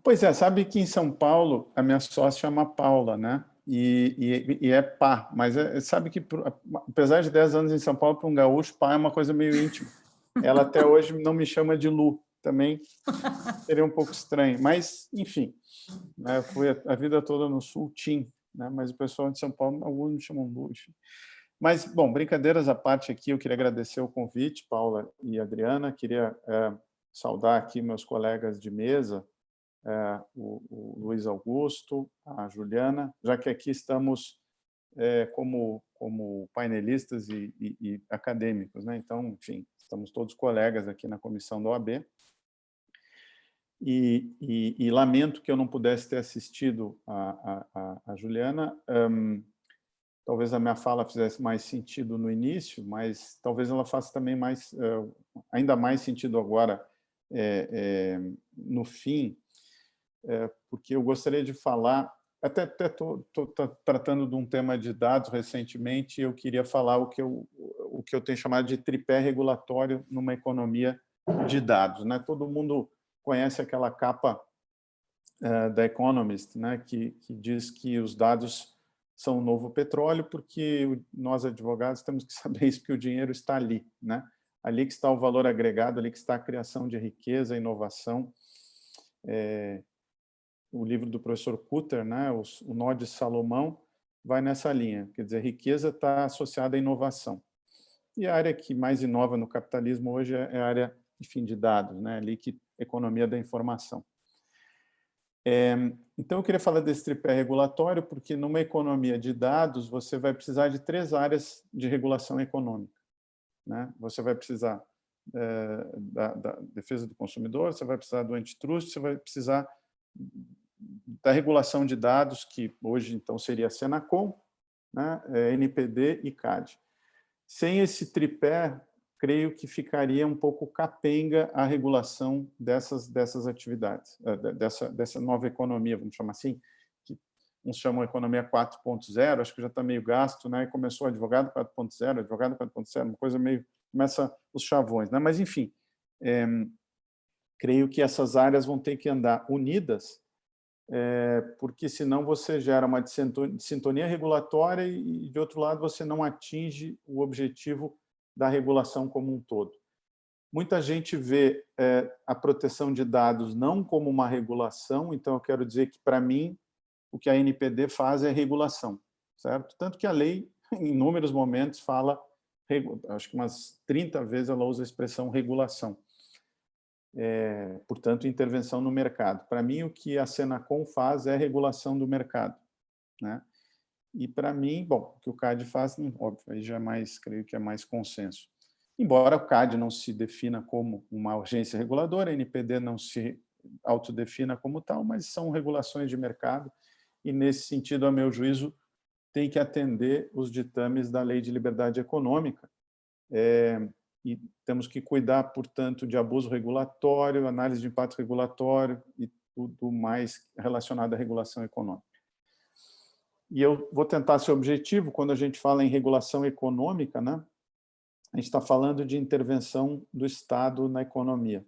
Speaker 5: Pois é, sabe que em São Paulo a minha sócia chama Paula, né? E é pá, mas sabe que, apesar de 10 anos em São Paulo, para um gaúcho, pá é uma coisa meio íntima. Ela até hoje não me chama de Lu, também seria um pouco estranho, mas, enfim, né, eu fui a vida toda no Sul, Tim, né? Mas o pessoal de São Paulo, alguns me chamam Lu, enfim. Mas, bom, brincadeiras à parte aqui, eu queria agradecer o convite, Paula e Adriana, queria saudar aqui meus colegas de mesa, o Luiz Augusto, a Juliana, já que aqui estamos como painelistas e acadêmicos, né? Então, enfim, estamos todos colegas aqui na comissão da OAB. E lamento que eu não pudesse ter assistido a Juliana. Talvez a minha fala fizesse mais sentido no início, mas talvez ela faça também ainda mais sentido agora no fim, porque eu gostaria de falar, até estou tratando de um tema de dados recentemente, e eu queria falar o que eu tenho chamado de tripé regulatório numa economia de dados, né? Todo mundo conhece aquela capa da Economist, né? que diz que os dados são o novo petróleo, porque nós, advogados, temos que saber isso, porque o dinheiro está ali, né? Ali que está o valor agregado, ali que está a criação de riqueza, inovação. O livro do professor Kutter, né, o Nó de Salomão, vai nessa linha, quer dizer, riqueza está associada à inovação. E a área que mais inova no capitalismo hoje é a área, enfim, de dados, né, ali que economia da informação. Então, eu queria falar desse tripé regulatório, porque numa economia de dados, você vai precisar de 3 áreas de regulação econômica, né? Você vai precisar da defesa do consumidor, você vai precisar do antitrust, você vai precisar da regulação de dados, que hoje, então, seria a Senacom, né, NPD e CAD. Sem esse tripé, creio que ficaria um pouco capenga a regulação dessas atividades, dessa nova economia, vamos chamar assim, que uns chamam economia 4.0, acho que já está meio gasto, né? Começou advogado 4.0, advogado 4.0, uma coisa meio começa os chavões, né? Mas, enfim, creio que essas áreas vão ter que andar unidas, porque senão você gera uma sintonia regulatória e, de outro lado, você não atinge o objetivo da regulação como um todo. Muita gente vê a proteção de dados não como uma regulação, então eu quero dizer que, para mim, o que a NPD faz é regulação, certo? Tanto que a lei, em inúmeros momentos, fala, acho que umas 30 vezes ela usa a expressão regulação. Portanto, intervenção no mercado. Para mim, o que a Senacom faz é regulação do mercado, né? E, para mim, bom, o que o CAD faz, óbvio, aí já creio que é mais consenso. Embora o CAD não se defina como uma agência reguladora, a NPD não se autodefina como tal, mas são regulações de mercado e, nesse sentido, a meu juízo, tem que atender os ditames da Lei de Liberdade Econômica, e temos que cuidar, portanto, de abuso regulatório, análise de impacto regulatório e tudo mais relacionado à regulação econômica. E eu vou tentar ser objetivo, quando a gente fala em regulação econômica, né? A gente está falando de intervenção do Estado na economia.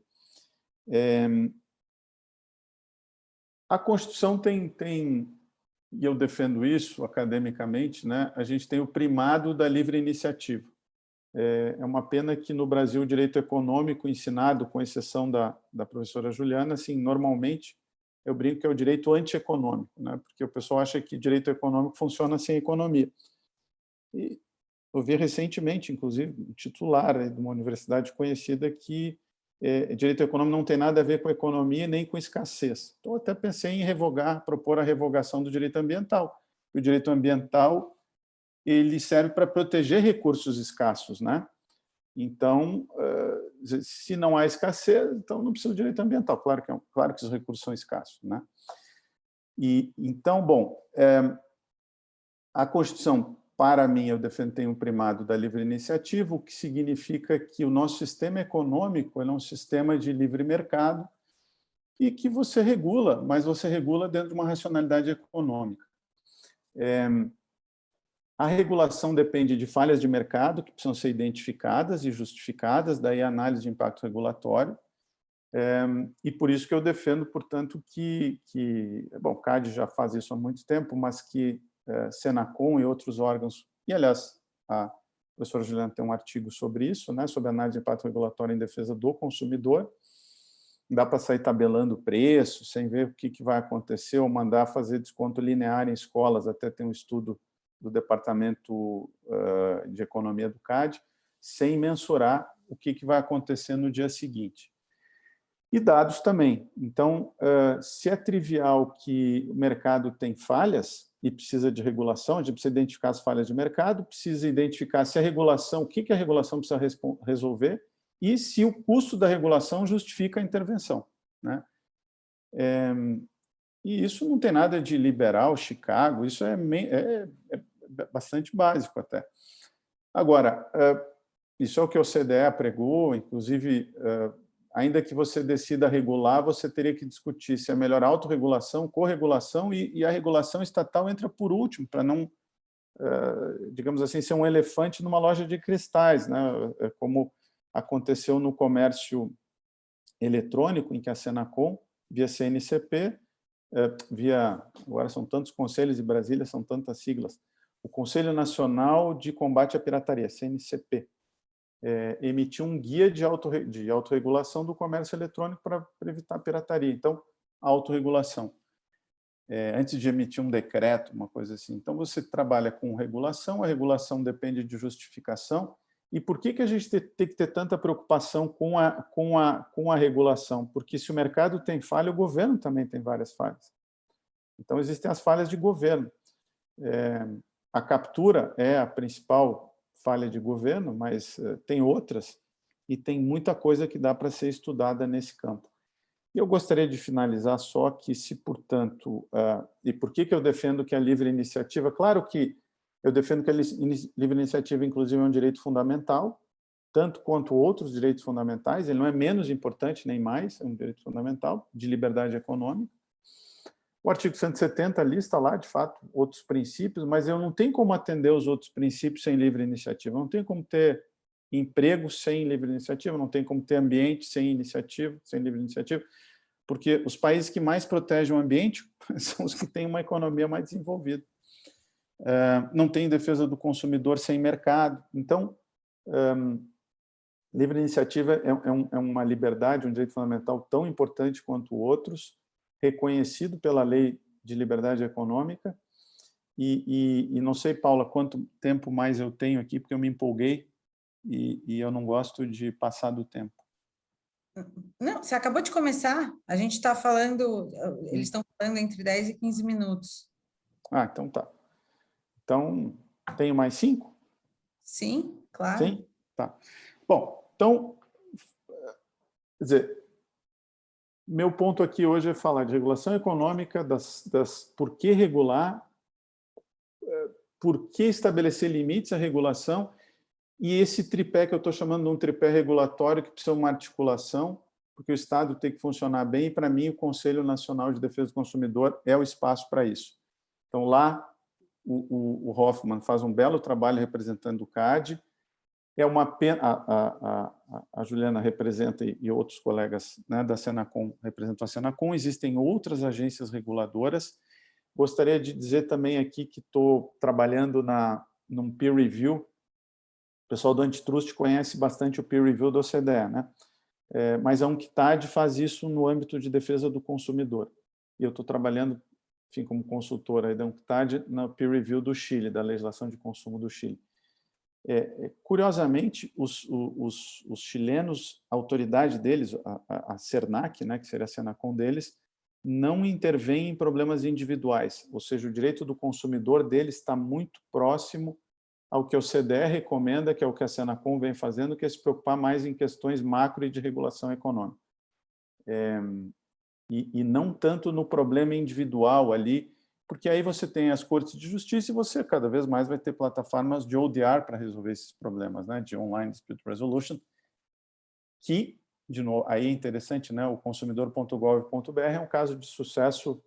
Speaker 5: A Constituição tem, e eu defendo isso academicamente, né? A gente tem o primado da livre iniciativa. É uma pena que no Brasil o direito econômico ensinado, com exceção da professora Juliana, assim, normalmente eu brinco que é o direito antieconômico, né? Porque o pessoal acha que direito econômico funciona sem economia. E eu vi recentemente, inclusive, um titular de uma universidade conhecida que direito econômico não tem nada a ver com economia nem com escassez. Então, eu até pensei em propor a revogação do direito ambiental. O direito ambiental ele serve para proteger recursos escassos, né? Então, se não há escassez, então não precisa de direito ambiental. Claro que os recursos são escassos, né? E então, bom, a Constituição, para mim, eu defendo tem um primado da livre iniciativa, o que significa que o nosso sistema econômico é um sistema de livre mercado e que você regula, mas você regula dentro de uma racionalidade econômica. A regulação depende de falhas de mercado que precisam ser identificadas e justificadas, daí a análise de impacto regulatório. E por isso que eu defendo, portanto, bom, o CAD já faz isso há muito tempo, mas que Senacom e outros órgãos, e aliás, a professora Juliana tem um artigo sobre isso, né, sobre análise de impacto regulatório em defesa do consumidor. Não dá para sair tabelando preço, sem ver o que vai acontecer, ou mandar fazer desconto linear em escolas, até tem um estudo do Departamento de Economia do CAD, sem mensurar o que vai acontecer no dia seguinte. E dados também. Então, se é trivial que o mercado tem falhas e precisa de regulação, a gente precisa identificar as falhas de mercado, precisa identificar se a regulação, o que a regulação precisa resolver e se o custo da regulação justifica a intervenção, né? E isso não tem nada de liberal, Chicago, isso é bastante básico até. Agora, isso é o que o OCDE pregou, inclusive, ainda que você decida regular, você teria que discutir se é melhor autorregulação, corregulação, e a regulação estatal entra por último, para não, digamos assim, ser um elefante numa loja de cristais, né? Como aconteceu no comércio eletrônico, em que a Senacom, via CNCP, agora são tantos conselhos de Brasília, são tantas siglas, o Conselho Nacional de Combate à Pirataria, CNCP, emitiu um guia de autorregulação do comércio eletrônico para evitar a pirataria. Então, a autorregulação. Antes de emitir um decreto, uma coisa assim. Então, você trabalha com regulação, a regulação depende de justificação. E por que a gente tem que ter tanta preocupação com a regulação? Porque se o mercado tem falha, o governo também tem várias falhas. Então, existem as falhas de governo. A captura é a principal falha de governo, mas tem outras, e tem muita coisa que dá para ser estudada nesse campo. E eu gostaria de finalizar só que, se, portanto, e por que eu defendo que a livre iniciativa, claro que eu defendo que a livre iniciativa, inclusive, é um direito fundamental, tanto quanto outros direitos fundamentais, ele não é menos importante nem mais, é um direito fundamental de liberdade econômica. O artigo 170 lista lá, de fato, outros princípios, mas eu não tenho como atender os outros princípios sem livre iniciativa, eu não tenho como ter emprego sem livre iniciativa, não tem como ter ambiente sem iniciativa, sem livre iniciativa, porque os países que mais protegem o ambiente são os que têm uma economia mais desenvolvida. Não tem defesa do consumidor sem mercado. Então, livre iniciativa é uma liberdade, um direito fundamental tão importante quanto outros, reconhecido pela lei de liberdade econômica. E não sei, Paula, quanto tempo mais eu tenho aqui, porque eu me empolguei e eu não gosto de passar do tempo.
Speaker 3: Não, você acabou de começar. A gente está falando, eles estão falando entre 10 e 15 minutos.
Speaker 5: Ah, então tá. Então, tenho mais 5?
Speaker 3: Sim, claro.
Speaker 5: Sim? Tá. Bom, então, quer dizer, meu ponto aqui hoje é falar de regulação econômica, por que regular, por que estabelecer limites à regulação, e esse tripé que eu estou chamando de um tripé regulatório que precisa de uma articulação, porque o Estado tem que funcionar bem, e para mim o Conselho Nacional de Defesa do Consumidor é o espaço para isso. Então lá o Hoffman faz um belo trabalho representando o CAD, é uma pena, a Juliana representa e outros colegas, né, da Senacom representam a Senacom, existem outras agências reguladoras. Gostaria de dizer também aqui que estou trabalhando num peer review. O pessoal do Antitrust conhece bastante o peer review da OCDE, né? Mas a UNCTAD faz isso no âmbito de defesa do consumidor. E eu estou trabalhando, enfim, como consultora da UNCTAD na peer review do Chile, da legislação de consumo do Chile. Curiosamente, os chilenos, a autoridade deles, a CERNAC, né, que seria a Senacom deles, não intervém em problemas individuais, ou seja, o direito do consumidor deles está muito próximo ao que o CDE recomenda, que é o que a Senacom vem fazendo, que é se preocupar mais em questões macro e de regulação econômica. E não tanto no problema individual ali, porque aí você tem as cortes de justiça e você cada vez mais vai ter plataformas de ODR para resolver esses problemas, né, de Online Dispute Resolution, que, de novo, aí é interessante, né, o consumidor.gov.br é um caso de sucesso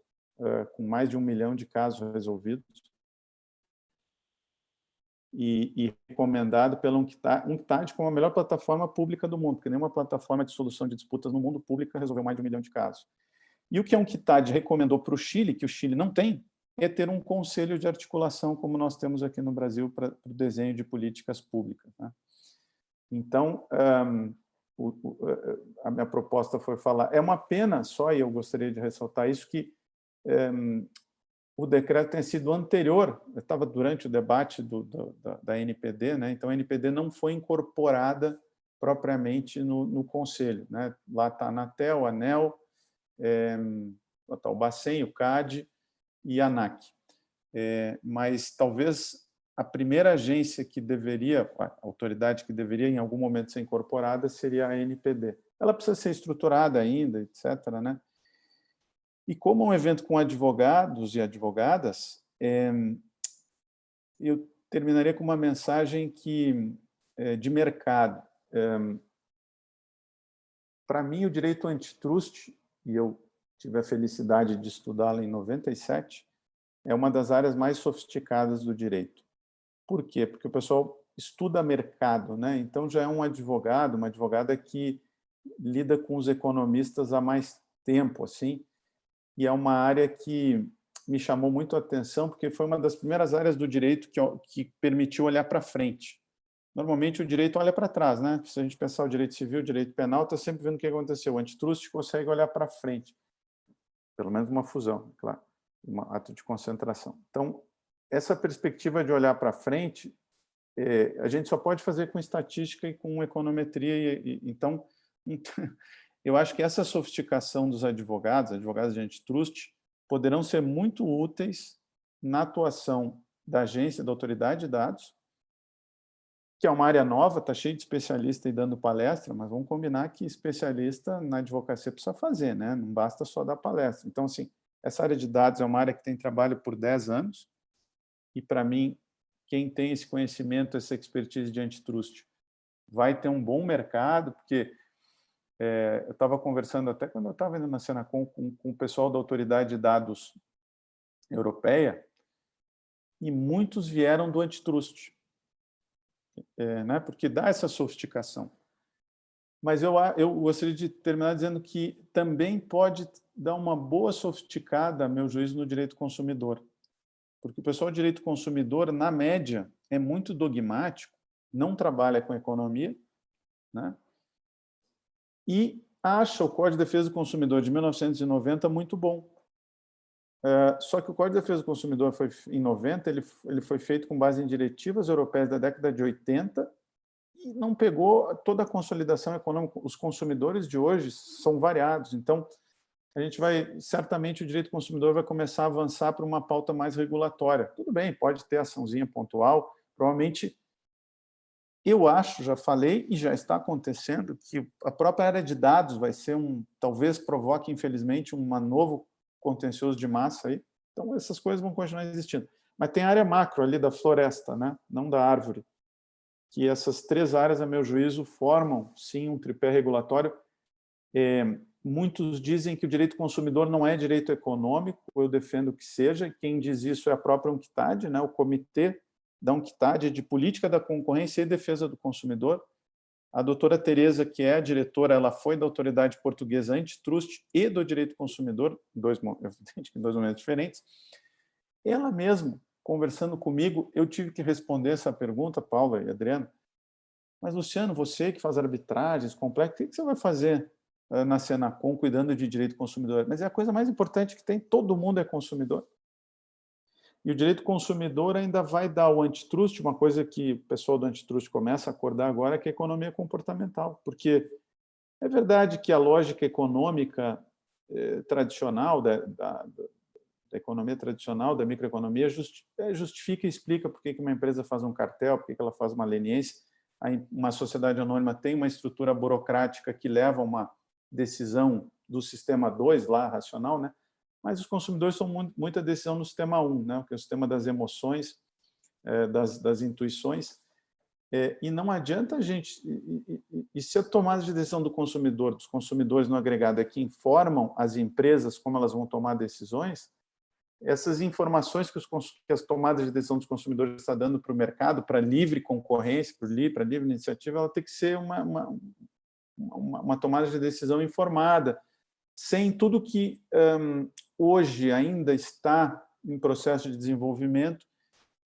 Speaker 5: com mais de 1 milhão de casos resolvidos e recomendado pela UNCTAD como a melhor plataforma pública do mundo, porque nenhuma plataforma de solução de disputas no mundo pública resolveu mais de 1 milhão de casos. E o que a UNCTAD recomendou para o Chile, que o Chile não tem, é ter um conselho de articulação, como nós temos aqui no Brasil, para o desenho de políticas públicas, né? Então, a minha proposta foi falar, é uma pena só, e eu gostaria de ressaltar isso, que o decreto tenha sido anterior, estava durante o debate da NPD, né? Então a NPD não foi incorporada propriamente no Conselho, né? Lá está a Anatel, a ANEEL, o Bacen, o CAD e a ANAC. Mas talvez a primeira agência que deveria, a autoridade que deveria em algum momento ser incorporada seria a NPD. Ela precisa ser estruturada ainda, etc., né? E como um evento com advogados e advogadas, eu terminaria com uma mensagem de mercado. Para mim, o direito antitrust, e eu tive a felicidade de estudá-lo em 97, é uma das áreas mais sofisticadas do direito. Por quê? Porque o pessoal estuda mercado, né? Então já é um advogado, uma advogada que lida com os economistas há mais tempo, assim, e é uma área que me chamou muito a atenção, porque foi uma das primeiras áreas do direito que permitiu olhar para frente. Normalmente o direito olha para trás, né? Se a gente pensar o direito civil, o direito penal, está sempre vendo o que aconteceu. O antitrust consegue olhar para frente, pelo menos uma fusão, claro, um ato de concentração. Então, essa perspectiva de olhar para frente, a gente só pode fazer com estatística e com econometria. Então, eu acho que essa sofisticação dos advogados de antitrust, poderão ser muito úteis na atuação da agência, da autoridade de dados, que é uma área nova, está cheio de especialista e dando palestra, mas vamos combinar que especialista na advocacia precisa fazer, né? Não basta só dar palestra. Então, assim, essa área de dados é uma área que tem trabalho por 10 anos, e, para mim, quem tem esse conhecimento, essa expertise de antitrust, vai ter um bom mercado, porque eu estava conversando até quando eu estava indo na Senacom com o pessoal da Autoridade de Dados Europeia, e muitos vieram do antitrust. né? Porque dá essa sofisticação. Mas eu gostaria de terminar dizendo que também pode dar uma boa sofisticada, a meu juízo, no direito consumidor. Porque o pessoal do direito consumidor, na média, é muito dogmático, não trabalha com economia, né? E acha o Código de Defesa do Consumidor de 1990 muito bom. Só que o Código de Defesa do Consumidor, em 90, ele foi feito com base em diretivas europeias da década de 80 e não pegou toda a consolidação econômica. Os consumidores de hoje são variados. Então, a gente certamente o direito consumidor vai começar a avançar para uma pauta mais regulatória. Tudo bem, pode ter açãozinha pontual, provavelmente, eu acho, já falei e já está acontecendo, que a própria área de dados vai ser talvez provoque, infelizmente, um novo contencioso de massa aí. Então, essas coisas vão continuar existindo. Mas tem a área macro ali da floresta, né? Não da árvore, que essas 3 áreas, a meu juízo, formam, sim, um tripé regulatório. Muitos dizem que o direito consumidor não é direito econômico, eu defendo que seja. Quem diz isso é a própria UNCTAD, né? O Comitê da UNCTAD de Política da Concorrência e Defesa do Consumidor. A doutora Tereza, que é a diretora, ela foi da Autoridade Portuguesa Antitrust e do Direito Consumidor, em dois momentos diferentes. Ela mesma, conversando comigo, eu tive que responder essa pergunta, Paula e Adriana, mas, Luciano, você que faz arbitragens complexas, o que você vai fazer na Senacom cuidando de direito consumidor? Mas é a coisa mais importante que tem, todo mundo é consumidor. E o direito consumidor ainda vai dar ao antitrust, uma coisa que o pessoal do antitrust começa a acordar agora, que é a economia comportamental. Porque é verdade que a lógica econômica tradicional, da economia tradicional, da microeconomia, justifica e explica por que uma empresa faz um cartel, por que ela faz uma leniência. Uma sociedade anônima tem uma estrutura burocrática que leva a uma decisão do sistema 2, lá, racional, né? Mas os consumidores são muita decisão no sistema 1, né? Que é o sistema das emoções, das intuições. E não adianta a gente... E se a tomada de decisão do consumidor, dos consumidores no agregado, é que informam as empresas como elas vão tomar decisões, essas informações que as tomadas de decisão dos consumidores estão dando para o mercado, para livre concorrência, para livre iniciativa, ela tem que ser uma tomada de decisão informada, sem tudo que hoje ainda está em processo de desenvolvimento,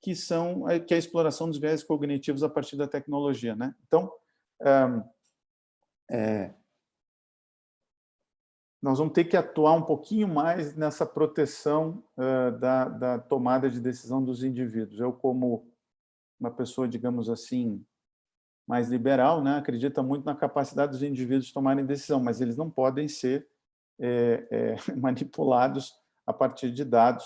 Speaker 5: que é a exploração dos viés cognitivos a partir da tecnologia, né? Então, nós vamos ter que atuar um pouquinho mais nessa proteção da tomada de decisão dos indivíduos. Eu, como uma pessoa, digamos assim, mais liberal, né, acredita muito na capacidade dos indivíduos tomarem decisão, mas eles não podem ser manipulados a partir de dados.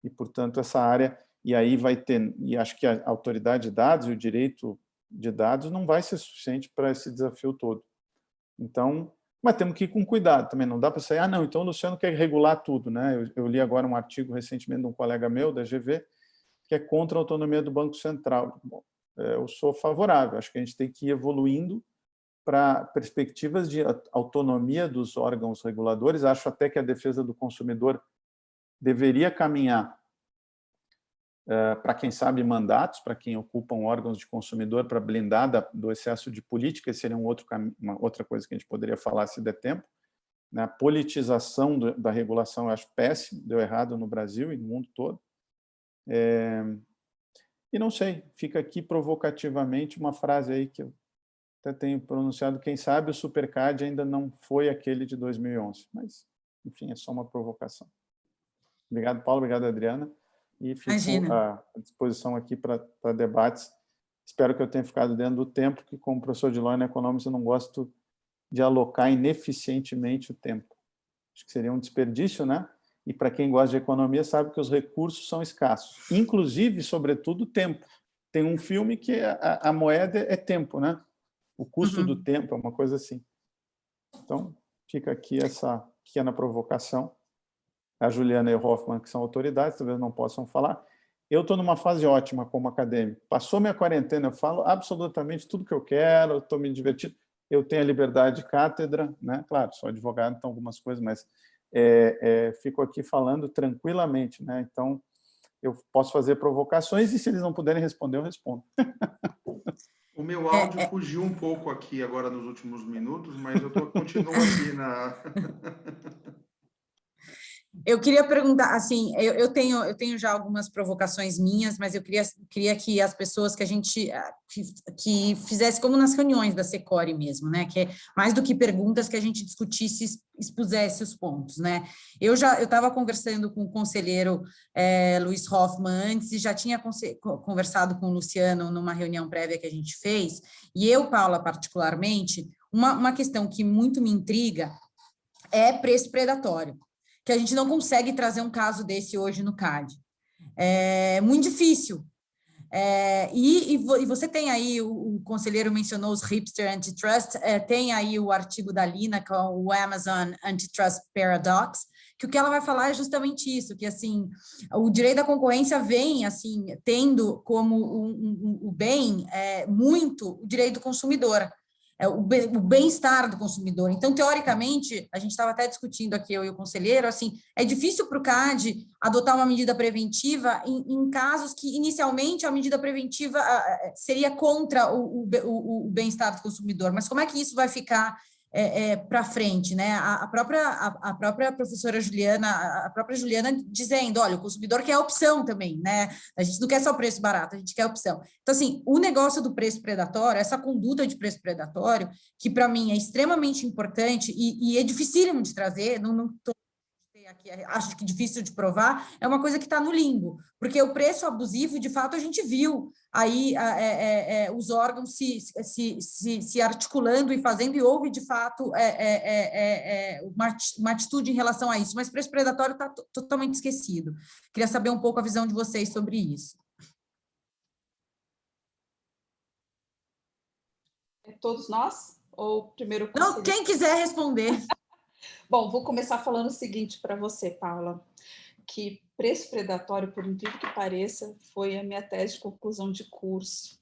Speaker 5: E, portanto, essa área... E aí vai ter... E acho que a autoridade de dados e o direito de dados não vai ser suficiente para esse desafio todo. Então... Mas temos que ir com cuidado também, não dá para sair, não, então o Luciano quer regular tudo, né? Eu li agora um artigo recentemente de um colega meu, da GV, que é contra a autonomia do Banco Central. Bom, eu sou favorável, acho que a gente tem que ir evoluindo para perspectivas de autonomia dos órgãos reguladores, acho até que a defesa do consumidor deveria caminhar para quem sabe mandatos, para quem ocupam órgãos de consumidor, para blindar do excesso de política, seria uma outra coisa que a gente poderia falar se der tempo. A politização da regulação eu acho péssimo, deu errado no Brasil e no mundo todo. E não sei, fica aqui provocativamente uma frase aí que eu até tenho pronunciado, quem sabe o Supercard ainda não foi aquele de 2011, mas, enfim, é só uma provocação. Obrigado, Paulo, obrigado, Adriana. E fico à disposição aqui para debates. Espero que eu tenha ficado dentro do tempo, que como professor de Law and Economics eu não gosto de alocar ineficientemente o tempo. Acho que seria um desperdício, né? E para quem gosta de economia sabe que os recursos são escassos, inclusive, sobretudo, tempo. Tem um filme que a moeda é tempo, né? O custo do tempo é uma coisa assim. Então, fica aqui essa pequena provocação. A Juliana e o Hoffman, que são autoridades, talvez não possam falar. Eu estou numa fase ótima como acadêmico. Passou minha quarentena, eu falo absolutamente tudo que eu quero, estou me divertindo. Eu tenho a liberdade de cátedra, né? Claro, sou advogado, então algumas coisas, mas fico aqui falando tranquilamente, né? Então, eu posso fazer provocações e se eles não puderem responder, eu respondo.
Speaker 6: O meu áudio fugiu um pouco aqui agora nos últimos minutos, mas continuo aqui na...
Speaker 3: Eu queria perguntar, assim, eu tenho já algumas provocações minhas, mas eu queria que as pessoas que fizesse como nas reuniões da Secore mesmo, né? Que é mais do que perguntas, que a gente discutisse, expusesse os pontos, né? Eu estava conversando com o conselheiro Luiz Hoffmann antes, e já tinha conversado com o Luciano numa reunião prévia que a gente fez, e eu, Paula, particularmente, uma questão que muito me intriga é preço predatório, que a gente não consegue trazer um caso desse hoje no CAD. É muito difícil. E você tem aí, o conselheiro mencionou os hipster antitrust, tem aí o artigo da Lina, com o Amazon Antitrust Paradox, que o que ela vai falar é justamente isso, que assim, o direito da concorrência vem assim, tendo como o bem muito o direito do consumidor, o bem-estar do consumidor. Então, teoricamente, a gente estava até discutindo aqui, eu e o conselheiro, assim, é difícil para o CAD adotar uma medida preventiva em casos que, inicialmente, a medida preventiva seria contra o bem-estar do consumidor. Mas como é que isso vai ficar para frente, né? A própria professora Juliana, a própria Juliana dizendo, olha, o consumidor quer a opção também, né? A gente não quer só preço barato, a gente quer a opção. Então, assim, o negócio do preço predatório, essa conduta de preço predatório, que para mim é extremamente importante e é dificílimo de trazer, não estou aqui, acho que difícil de provar, é uma coisa que está no limbo, porque o preço abusivo, de fato, a gente viu aí os órgãos se articulando e fazendo, e houve, de fato, uma atitude em relação a isso, mas preço predatório está totalmente esquecido. Queria saber um pouco a visão de vocês sobre isso.
Speaker 4: Todos nós? Ou primeiro o
Speaker 3: Não, quem quiser responder.
Speaker 4: Bom, vou começar falando o seguinte para você, Paula, que preço predatório, por incrível que pareça, foi a minha tese de conclusão de curso.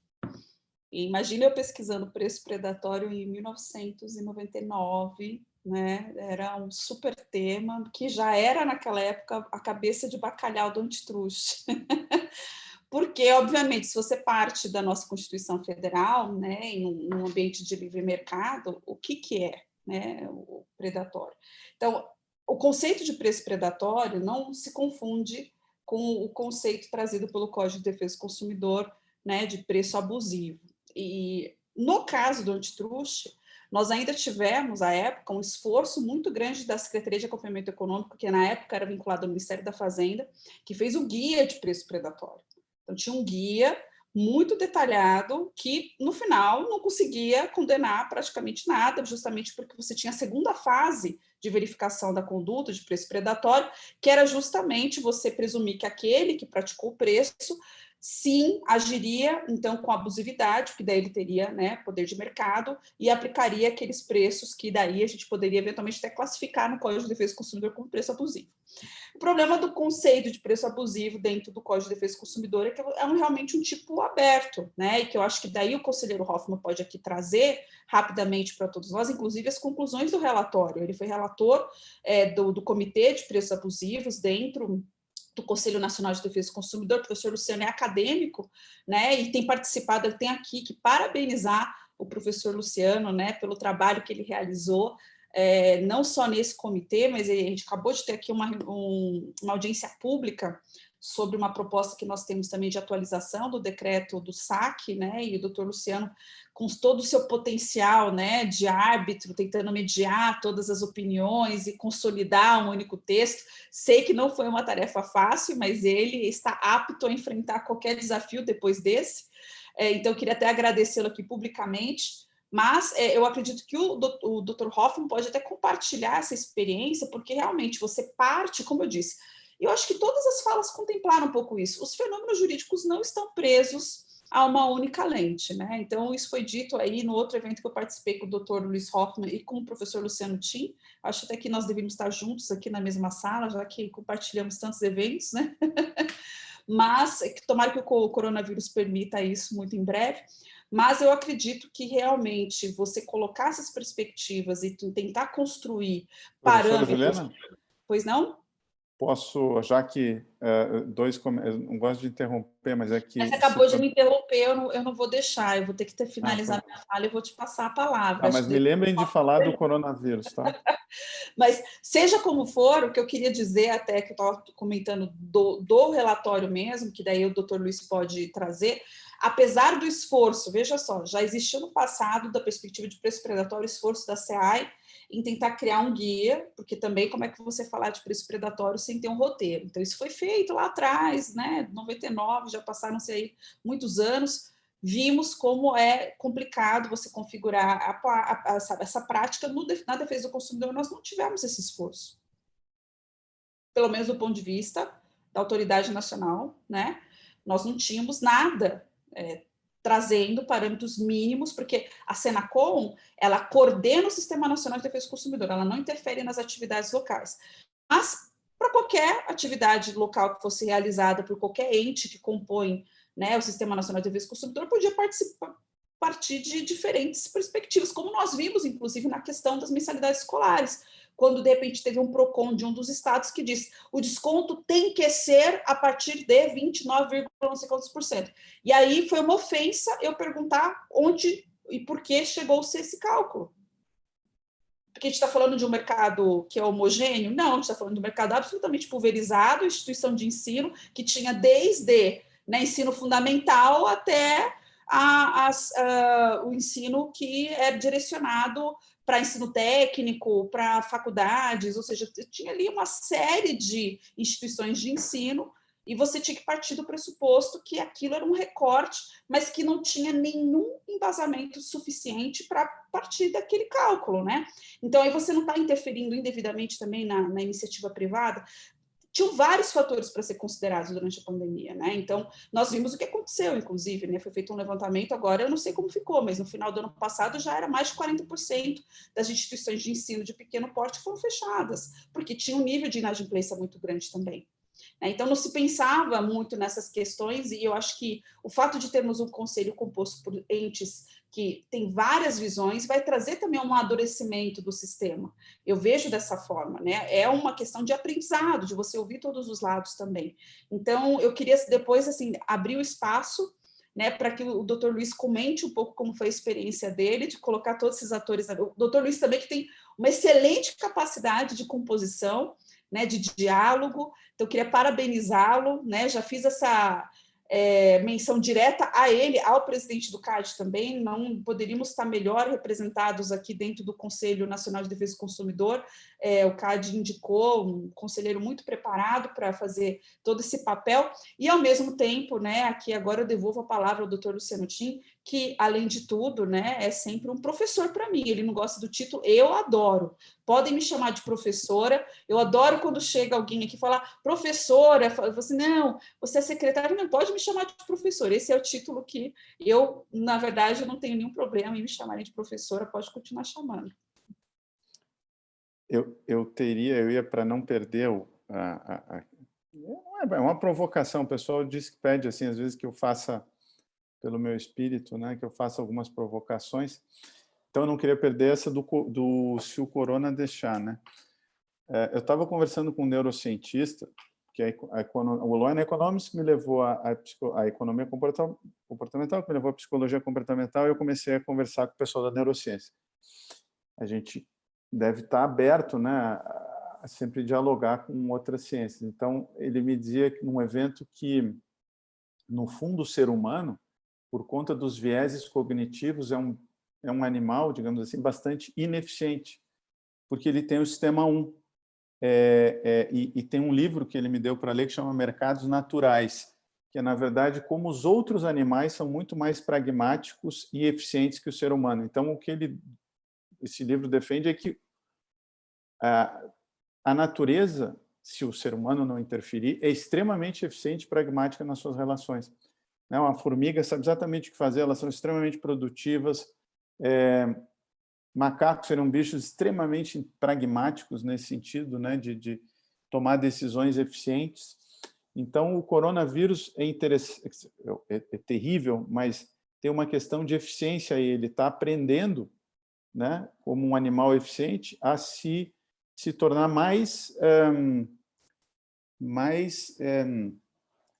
Speaker 4: E imagina eu pesquisando preço predatório em 1999, né? Era um super tema, que já era, naquela época, a cabeça de bacalhau do antitruste. Porque, obviamente, se você parte da nossa Constituição Federal, né, em um ambiente de livre mercado, o que é, né, o predatório? Então, o conceito de preço predatório não se confunde com o conceito trazido pelo Código de Defesa do Consumidor, né, de preço abusivo. E, no caso do antitruste, nós ainda tivemos, à época, um esforço muito grande da Secretaria de Acompanhamento Econômico, que na época era vinculada ao Ministério da Fazenda, que fez um guia de preço predatório. Então, tinha um guia muito detalhado que, no final, não conseguia condenar praticamente nada, justamente porque você tinha a segunda fase de verificação da conduta de preço predatório, que era justamente você presumir que aquele que praticou o preço, sim, agiria, então, com abusividade, porque daí ele teria, né, poder de mercado e aplicaria aqueles preços que daí a gente poderia, eventualmente, até classificar no Código de Defesa do Consumidor como preço abusivo. O problema do conceito de preço abusivo dentro do Código de Defesa do Consumidor é que é realmente um tipo aberto, né? E que eu acho que daí o conselheiro Hoffmann pode aqui trazer rapidamente para todos nós, inclusive as conclusões do relatório. Ele foi relator do Comitê de Preços Abusivos dentro do Conselho Nacional de Defesa do Consumidor. O professor Luciano é acadêmico, né? E tem participado, ele tem aqui que parabenizar o professor Luciano, né, pelo trabalho que ele realizou, não só nesse comitê, mas a gente acabou de ter aqui uma audiência pública sobre uma proposta que nós temos também de atualização do decreto do SAC, né, e o doutor Luciano, com todo o seu potencial, né, de árbitro, tentando mediar todas as opiniões e consolidar um único texto. Sei que não foi uma tarefa fácil, mas ele está apto a enfrentar qualquer desafio depois desse. Então, eu queria até agradecê-lo aqui publicamente. Mas eu acredito que o Dr. Hoffmann pode até compartilhar essa experiência, porque realmente você parte, como eu disse, eu acho que todas as falas contemplaram um pouco isso. Os fenômenos jurídicos não estão presos a uma única lente, né? Então, isso foi dito aí no outro evento que eu participei com o Dr. Luiz Hoffmann e com o professor Luciano Tim. Acho até que nós deveríamos estar juntos aqui na mesma sala, já que compartilhamos tantos eventos, né? Mas tomara que o coronavírus permita isso muito em breve. Mas eu acredito que realmente você colocar essas perspectivas e tentar construir parâmetros...
Speaker 5: Juliana?
Speaker 4: Pois não?
Speaker 5: posso, já que eu não gosto de interromper, mas é que...
Speaker 4: Mas você acabou de me interromper, eu não vou deixar, eu vou ter que finalizar minha fala e vou te passar a palavra.
Speaker 5: Mas me lembrem de falar do coronavírus, tá?
Speaker 4: Mas, seja como for, o que eu queria dizer, até que eu estava comentando do relatório mesmo, que daí o doutor Luiz pode trazer, apesar do esforço, veja só, já existiu no passado, da perspectiva de preço predatório, esforço da SEAI em tentar criar um guia, porque também como é que você falar de preço predatório sem ter um roteiro? Então, isso foi feito lá atrás, né, 99, já passaram-se aí muitos anos, vimos como é complicado você configurar essa prática na defesa do consumidor. Nós não tivemos esse esforço, pelo menos do ponto de vista da autoridade nacional, né? Nós não tínhamos nada trazendo parâmetros mínimos, porque a Senacom, ela coordena o Sistema Nacional de Defesa do Consumidor, ela não interfere nas atividades locais. Mas, para qualquer atividade local que fosse realizada por qualquer ente que compõe, né, o Sistema Nacional de Defesa do Consumidor, podia partir de diferentes perspectivas, como nós vimos, inclusive, na questão das mensalidades escolares, quando, de repente, teve um PROCON de um dos estados que diz o desconto tem que ser a partir de 29,4%. E aí foi uma ofensa eu perguntar onde e por que chegou-se a esse cálculo. Porque a gente está falando de um mercado que é homogêneo? Não, a gente está falando de um mercado absolutamente pulverizado, instituição de ensino que tinha desde, né, ensino fundamental até o ensino que é direcionado para ensino técnico, para faculdades, ou seja, tinha ali uma série de instituições de ensino e você tinha que partir do pressuposto que aquilo era um recorte, mas que não tinha nenhum embasamento suficiente para partir daquele cálculo, né? Então, aí você não está interferindo indevidamente também na iniciativa privada. Tinham vários fatores para ser considerados durante a pandemia, né? Então, nós vimos o que aconteceu, inclusive, né? Foi feito um levantamento, agora eu não sei como ficou, mas no final do ano passado já era mais de 40% das instituições de ensino de pequeno porte foram fechadas, porque tinha um nível de inadimplência muito grande também. Então, não se pensava muito nessas questões, e eu acho que o fato de termos um conselho composto por entes que têm várias visões vai trazer também um amadurecimento do sistema. Eu vejo dessa forma, né? É uma questão de aprendizado, de você ouvir todos os lados também. Então, eu queria depois, assim, abrir o espaço, né, para que o doutor Luiz comente um pouco como foi a experiência dele, de colocar todos esses atores. O doutor Luiz também que tem uma excelente capacidade de composição, né, de diálogo, então eu queria parabenizá-lo, né, já fiz essa menção direta a ele, ao presidente do CAD também, não poderíamos estar melhor representados aqui dentro do Conselho Nacional de Defesa do Consumidor, o CAD indicou um conselheiro muito preparado para fazer todo esse papel, e ao mesmo tempo, né, aqui agora eu devolvo a palavra ao doutor Luciano Tim, que, além de tudo, né, é sempre um professor para mim, ele não gosta do título, eu adoro, podem me chamar de professora, eu adoro quando chega alguém aqui e fala, professora, você, não, você é secretária, não pode me chamar de professora, esse é o título que eu, na verdade, eu não tenho nenhum problema em me chamarem de professora, pode continuar chamando.
Speaker 5: Eu ia para não perder é uma provocação, o pessoal diz que pede, assim, às vezes que eu faça, pelo meu espírito, né, que eu faça algumas provocações, então eu não queria perder essa do se o corona deixar, né? Eu estava conversando com um neurocientista, que o Loan Economics me levou a economia comportamental, que me levou à psicologia comportamental, e eu comecei a conversar com o pessoal da neurociência. A gente deve estar aberto, né, a sempre dialogar com outras ciências. Então, ele me dizia que num evento que, no fundo, o ser humano, por conta dos vieses cognitivos, é um animal, digamos assim, bastante ineficiente, porque ele tem o sistema 1. E tem um livro que ele me deu para ler que chama Mercados Naturais, que é, na verdade, como os outros animais são muito mais pragmáticos e eficientes que o ser humano. Então, o que esse livro defende é que a natureza, se o ser humano não interferir, é extremamente eficiente e pragmática nas suas relações. Uma formiga sabe exatamente o que fazer, elas são extremamente produtivas. Macacos seriam bichos extremamente pragmáticos nesse sentido, né, de tomar decisões eficientes. Então, o coronavírus é terrível, mas tem uma questão de eficiência aí. Ele está aprendendo, né, como um animal eficiente, a se tornar mais mas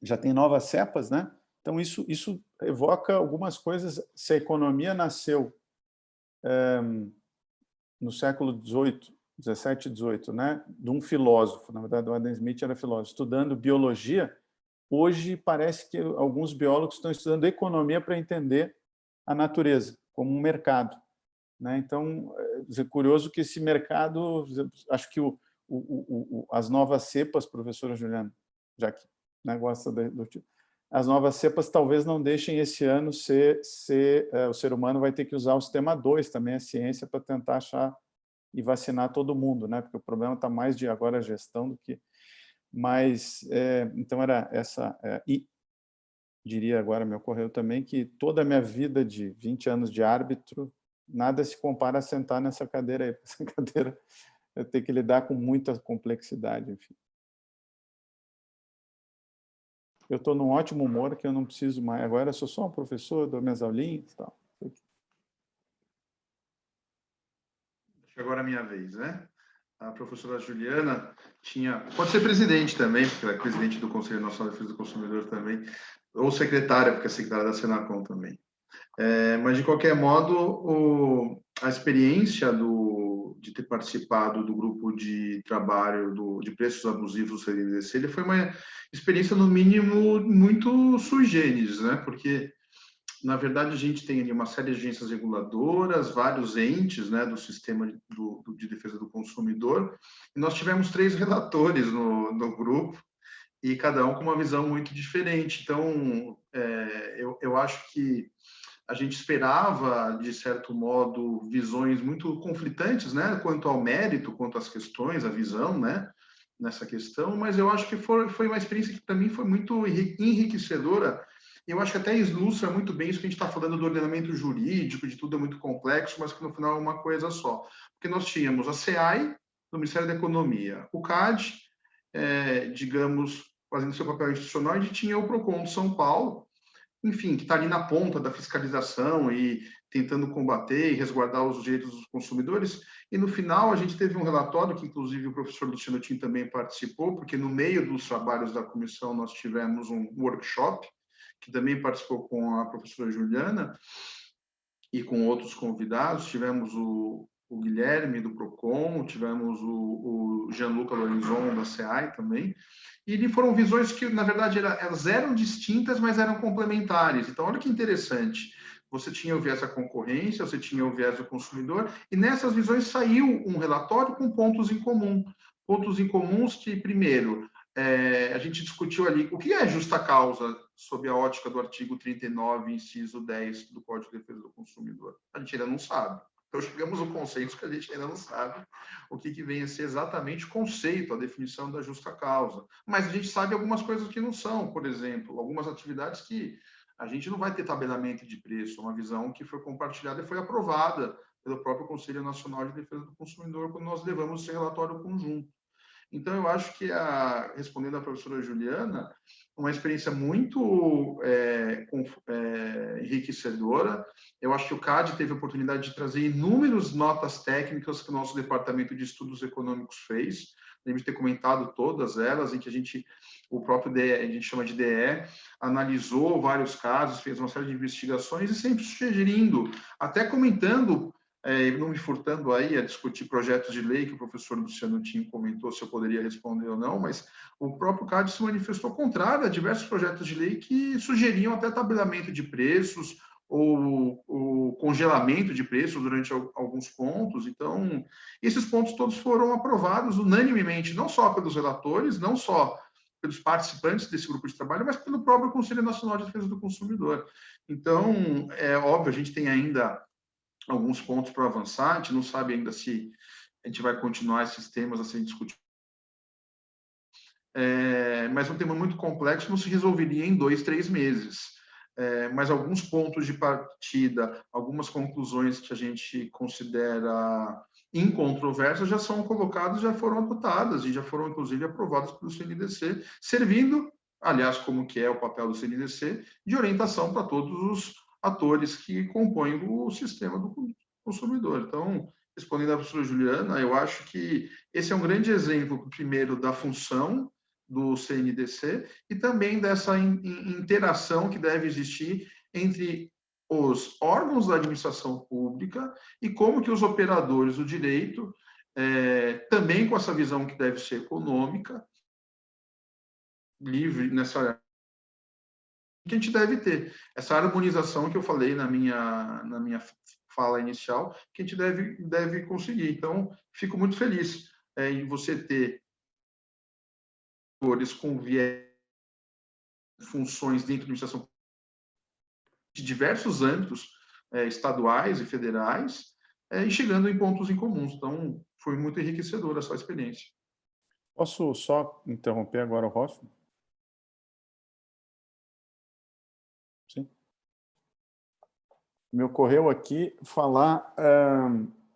Speaker 5: já tem novas cepas, né? Então, isso evoca algumas coisas. Se a economia nasceu no século XVIII, XVII e XVIII, né? De um filósofo, na verdade, o Adam Smith era filósofo, estudando biologia, hoje parece que alguns biólogos estão estudando economia para entender a natureza como um mercado, né? Então, é curioso que esse mercado, acho que as novas cepas, professora Juliana, já que, né, gosta do tipo, as novas cepas talvez não deixem esse ano o ser humano vai ter que usar o sistema 2 também, a ciência, para tentar achar e vacinar todo mundo, né? Porque o problema está mais de agora a gestão do que... Mas, então, era essa... E diria agora, me ocorreu também que toda a minha vida de 20 anos de árbitro, nada se compara a sentar nessa cadeira aí. Essa cadeira eu tenho que lidar com muita complexidade, enfim. Eu estou num ótimo humor que eu não preciso mais. Agora eu sou só um professor, dou minhas aulinhas e tal.
Speaker 6: Agora é a minha vez, né? A professora Juliana pode ser presidente também, porque ela é presidente do Conselho Nacional de Defesa do Consumidor também, ou secretária, porque é secretária da Senacom também. Mas, de qualquer modo, a experiência de ter participado do grupo de trabalho de preços abusivos do CNDC, ele foi uma experiência, no mínimo, muito sui generis, né? Porque, na verdade, a gente tem ali uma série de agências reguladoras, vários entes, né, do sistema de defesa do consumidor, e nós tivemos 3 relatores no grupo, e cada um com uma visão muito diferente. Então, eu acho que a gente esperava, de certo modo, visões muito conflitantes, né, quanto ao mérito, quanto às questões, a visão, né, nessa questão, mas eu acho que foi uma experiência que, para mim, foi muito enriquecedora. Eu acho que até ilustra muito bem isso que a gente está falando do ordenamento jurídico, de tudo é muito complexo, mas que no final é uma coisa só. Porque nós tínhamos a SEAI, do Ministério da Economia, o CAD, digamos, fazendo seu papel institucional, e a gente tinha o PROCON de São Paulo, enfim, que está ali na ponta da fiscalização e tentando combater e resguardar os direitos dos consumidores. E, no final, a gente teve um relatório, que, inclusive, o professor Luciano Tim também participou, porque, no meio dos trabalhos da comissão, nós tivemos um workshop, que também participou com a professora Juliana e com outros convidados. Tivemos o Guilherme, do PROCON, tivemos o Gianluca Lorenzon, da SEAI também, e foram visões que, na verdade, elas eram distintas, mas eram complementares. Então, olha que interessante. Você tinha o viés da concorrência, você tinha o viés do consumidor, e nessas visões saiu um relatório com pontos em comum. Pontos em comuns que, primeiro, a gente discutiu ali o que é justa causa sob a ótica do artigo 39, inciso 10 do Código de Defesa do Consumidor. A gente ainda não sabe. Então, chegamos ao consenso que a gente ainda não sabe o que vem a ser exatamente o conceito, a definição da justa causa. Mas a gente sabe algumas coisas que não são, por exemplo, algumas atividades que a gente não vai ter tabelamento de preço, uma visão que foi compartilhada e foi aprovada pelo próprio Conselho Nacional de Defesa do Consumidor quando nós levamos esse relatório conjunto. Então, eu acho que, respondendo à professora Juliana, uma experiência muito enriquecedora. Eu acho que o CAD teve a oportunidade de trazer inúmeras notas técnicas que o nosso Departamento de Estudos Econômicos fez. Devemos ter comentado todas elas, em que o próprio DE, a gente chama de DE, analisou vários casos, fez uma série de investigações e sempre sugerindo, até comentando, não me furtando aí a discutir projetos de lei que o professor Luciano Tim comentou se eu poderia responder ou não, mas o próprio CAD se manifestou contrário a diversos projetos de lei que sugeriam até tabelamento de preços ou congelamento de preços durante alguns pontos. Então, esses pontos todos foram aprovados unanimemente, não só pelos relatores, não só pelos participantes desse grupo de trabalho, mas pelo próprio Conselho Nacional de Defesa do Consumidor. Então, é óbvio, a gente tem ainda alguns pontos para avançar, a gente não sabe ainda se a gente vai continuar esses temas a serem discutidos. Mas um tema muito complexo não se resolveria em 2, 3 meses. Mas alguns pontos de partida, algumas conclusões que a gente considera incontroversas já são colocadas, já foram adotadas e já foram, inclusive, aprovadas pelo CNDC, servindo, aliás, como que é o papel do CNDC, de orientação para todos os atores que compõem o sistema do consumidor. Então, respondendo à professora Juliana, eu acho que esse é um grande exemplo, primeiro, da função do CNDC e também dessa interação que deve existir entre os órgãos da administração pública e como que os operadores do direito, também com essa visão que deve ser econômica, livre nessa área, que a gente deve ter. Essa harmonização que eu falei na minha fala inicial, que a gente deve conseguir. Então, fico muito feliz em você ter com funções dentro da administração de diversos âmbitos estaduais e federais, e chegando em pontos em comuns. Então, foi muito enriquecedora essa experiência.
Speaker 5: Posso só interromper agora o Hoffman? Sim. Me ocorreu aqui falar,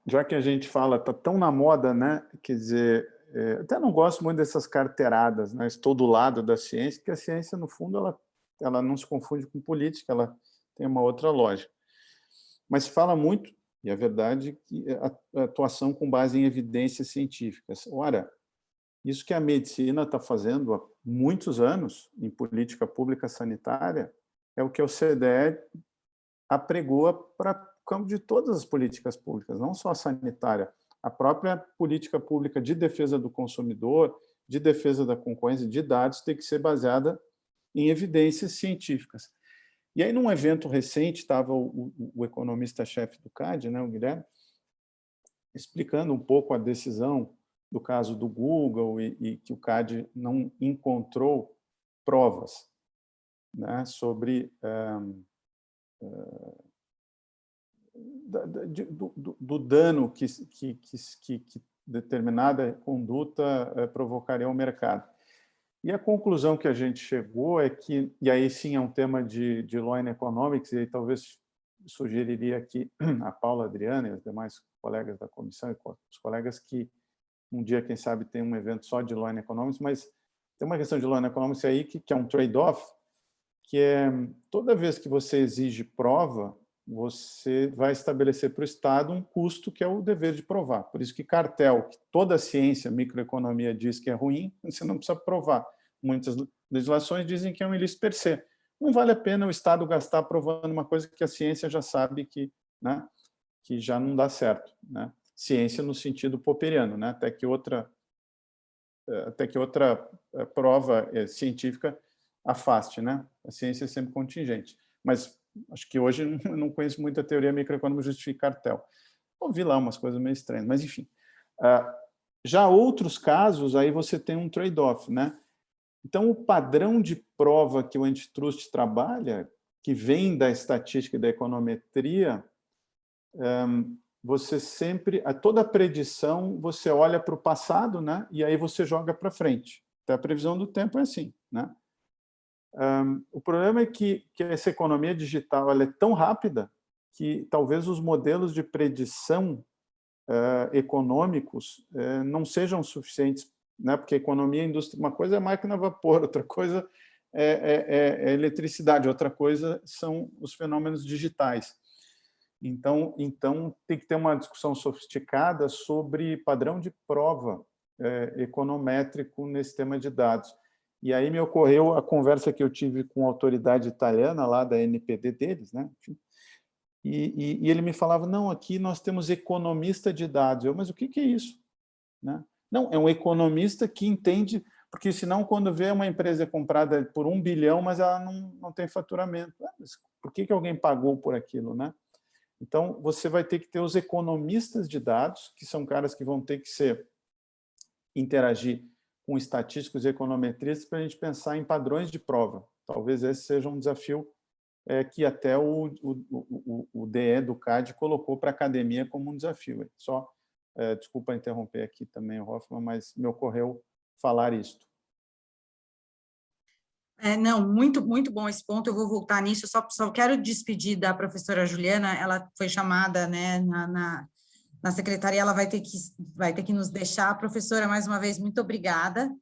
Speaker 5: já que a gente fala, está tão na moda, né? Quer dizer, até não gosto muito dessas carteiradas, né? Estou do lado da ciência, porque a ciência, no fundo, ela não se confunde com política, ela tem uma outra lógica. Mas se fala muito, e é verdade, que a atuação com base em evidências científicas. Ora, isso que a medicina está fazendo há muitos anos em política pública sanitária é o que a OCDE apregoa para o campo de todas as políticas públicas, não só a sanitária. A própria política pública de defesa do consumidor, de defesa da concorrência, de dados, tem que ser baseada em evidências científicas. E aí, num evento recente, estava o economista-chefe do CAD, né, o Guilherme, explicando um pouco a decisão do caso do Google e que o CAD não encontrou provas, né, sobre do dano que determinada conduta provocaria ao mercado. E a conclusão que a gente chegou é que, e aí sim é um tema de Law and Economics, e aí talvez sugeriria aqui a Paula Adriana e os demais colegas da comissão, e os colegas que um dia, quem sabe, tem um evento só de Law and Economics, mas tem uma questão de Law and Economics aí que é um trade-off, que é toda vez que você exige prova, você vai estabelecer para o Estado um custo que é o dever de provar. Por isso que cartel, que toda a ciência, microeconomia diz que é ruim, você não precisa provar. Muitas legislações dizem que é um ilícito per se. Não vale a pena o Estado gastar provando uma coisa que a ciência já sabe que, né, que já não dá certo, né? Ciência no sentido popperiano, né? Até que outra prova científica afaste, né? A ciência é sempre contingente. Mas acho que hoje eu não conheço muito a teoria microeconômica justifica cartel. Ouvi lá umas coisas meio estranhas, mas enfim. Já outros casos, aí você tem um trade-off, né? Então, o padrão de prova que o antitrust trabalha, que vem da estatística e da econometria, você sempre, a toda predição, você olha para o passado, né? E aí você joga para frente. Então, a previsão do tempo é assim, né? O problema é que essa economia digital ela é tão rápida que talvez os modelos de predição econômicos não sejam suficientes, né? Porque a economia e a indústria, uma coisa é máquina a vapor, outra coisa é eletricidade, outra coisa são os fenômenos digitais. Então tem que ter uma discussão sofisticada sobre padrão de prova econométrico nesse tema de dados. E aí me ocorreu a conversa que eu tive com a autoridade italiana lá da NPD deles, né? Enfim, e ele me falava, não, aqui nós temos economista de dados. Eu, mas o que é isso? Né? Não, é um economista que entende, porque senão quando vê uma empresa comprada por 1 bilhão, mas ela não tem faturamento. Mas por que alguém pagou por aquilo, né? Então, você vai ter que ter os economistas de dados, que são caras que vão ter que interagir com estatísticos e econometristas para a gente pensar em padrões de prova. Talvez esse seja um desafio que até o DE do CAD colocou para a academia como um desafio. Só, desculpa interromper aqui também o Hoffman, mas me ocorreu falar isto.
Speaker 3: Não, muito, muito bom esse ponto, eu vou voltar nisso, só quero despedir da professora Juliana, ela foi chamada, né, na secretaria, ela vai ter que nos deixar. Professora, mais uma vez, muito obrigada,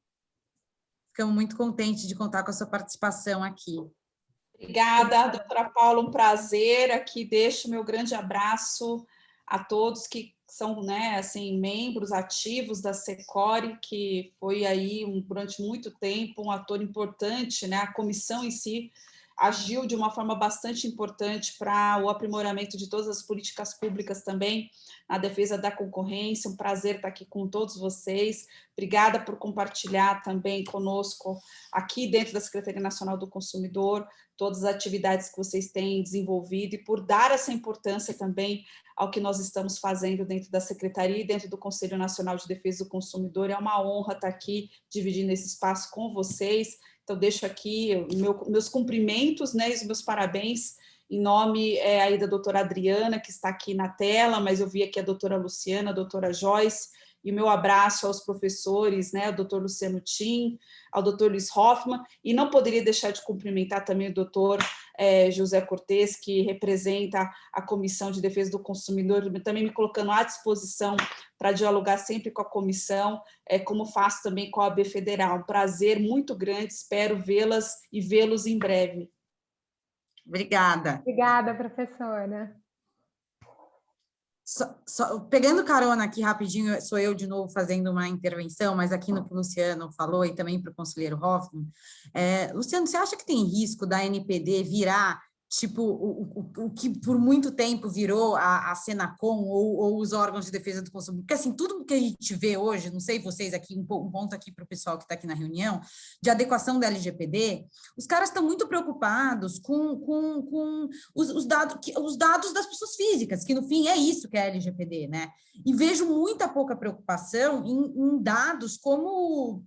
Speaker 3: ficamos muito contentes de contar com a sua participação aqui.
Speaker 4: Obrigada, doutora Paula, um prazer, aqui deixo meu grande abraço a todos que são, né, assim, membros ativos da SECORE, que foi aí, durante muito tempo, um ator importante, né? A comissão em si agiu de uma forma bastante importante para o aprimoramento de todas as políticas públicas também, na defesa da concorrência. Um prazer estar aqui com todos vocês. Obrigada por compartilhar também conosco, aqui dentro da Secretaria Nacional do Consumidor, todas as atividades que vocês têm desenvolvido e por dar essa importância também ao que nós estamos fazendo dentro da Secretaria e dentro do Conselho Nacional de Defesa do Consumidor. É uma honra estar aqui dividindo esse espaço com vocês. Então, deixo aqui meus cumprimentos, né, e os meus parabéns em nome aí da doutora Adriana, que está aqui na tela, mas eu vi aqui a doutora Luciana, a doutora Joyce, e o meu abraço aos professores, né, ao doutor Luciano Tim, ao doutor Luiz Hoffmann, e não poderia deixar de cumprimentar também o doutor José Cortes, que representa a Comissão de Defesa do Consumidor, também me colocando à disposição para dialogar sempre com a comissão, como faço também com a OAB Federal. Um prazer muito grande, espero vê-las e vê-los em breve.
Speaker 3: Obrigada.
Speaker 2: Obrigada, professora.
Speaker 3: Pegando carona aqui rapidinho, sou eu de novo fazendo uma intervenção, mas aqui no que o Luciano falou e também para o conselheiro Hoffmann. Luciano, você acha que tem risco da NPD virar tipo o que por muito tempo virou a Senacom ou os órgãos de defesa do consumidor? Porque assim, tudo que a gente vê hoje, não sei vocês aqui, um ponto aqui para o pessoal que está aqui na reunião, de adequação da LGPD, os caras estão muito preocupados com os dados das pessoas físicas, que no fim é isso que é a LGPD, né? E vejo muita pouca preocupação em dados qual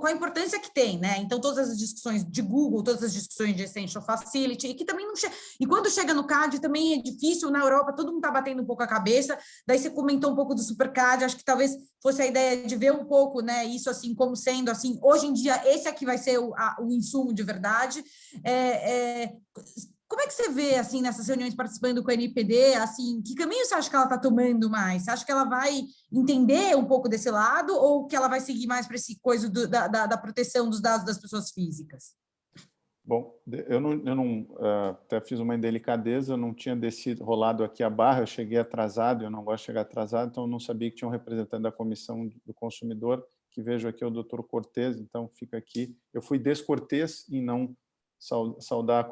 Speaker 3: a importância que tem, né? Então, todas as discussões de Google, todas as discussões de Essential Facility, e que também não chega. E quando chega no CAD, também é difícil, na Europa, todo mundo está batendo um pouco a cabeça. Daí você comentou um pouco do SuperCAD, acho que talvez fosse a ideia de ver um pouco, né, isso assim, como sendo assim, hoje em dia, esse aqui vai ser o insumo de verdade. Como é que você vê, assim, nessas reuniões participando com a NPD, assim, que caminho você acha que ela está tomando mais? Você acha que ela vai entender um pouco desse lado ou que ela vai seguir mais para esse coisa da proteção dos dados das pessoas físicas?
Speaker 5: Bom, eu não até fiz uma indelicadeza, eu não tinha rolado aqui a barra, eu cheguei atrasado, eu não gosto de chegar atrasado, então eu não sabia que tinha um representante da Comissão do Consumidor, que vejo aqui é o doutor Cortes, então fica aqui. Eu fui descortês em não saudar,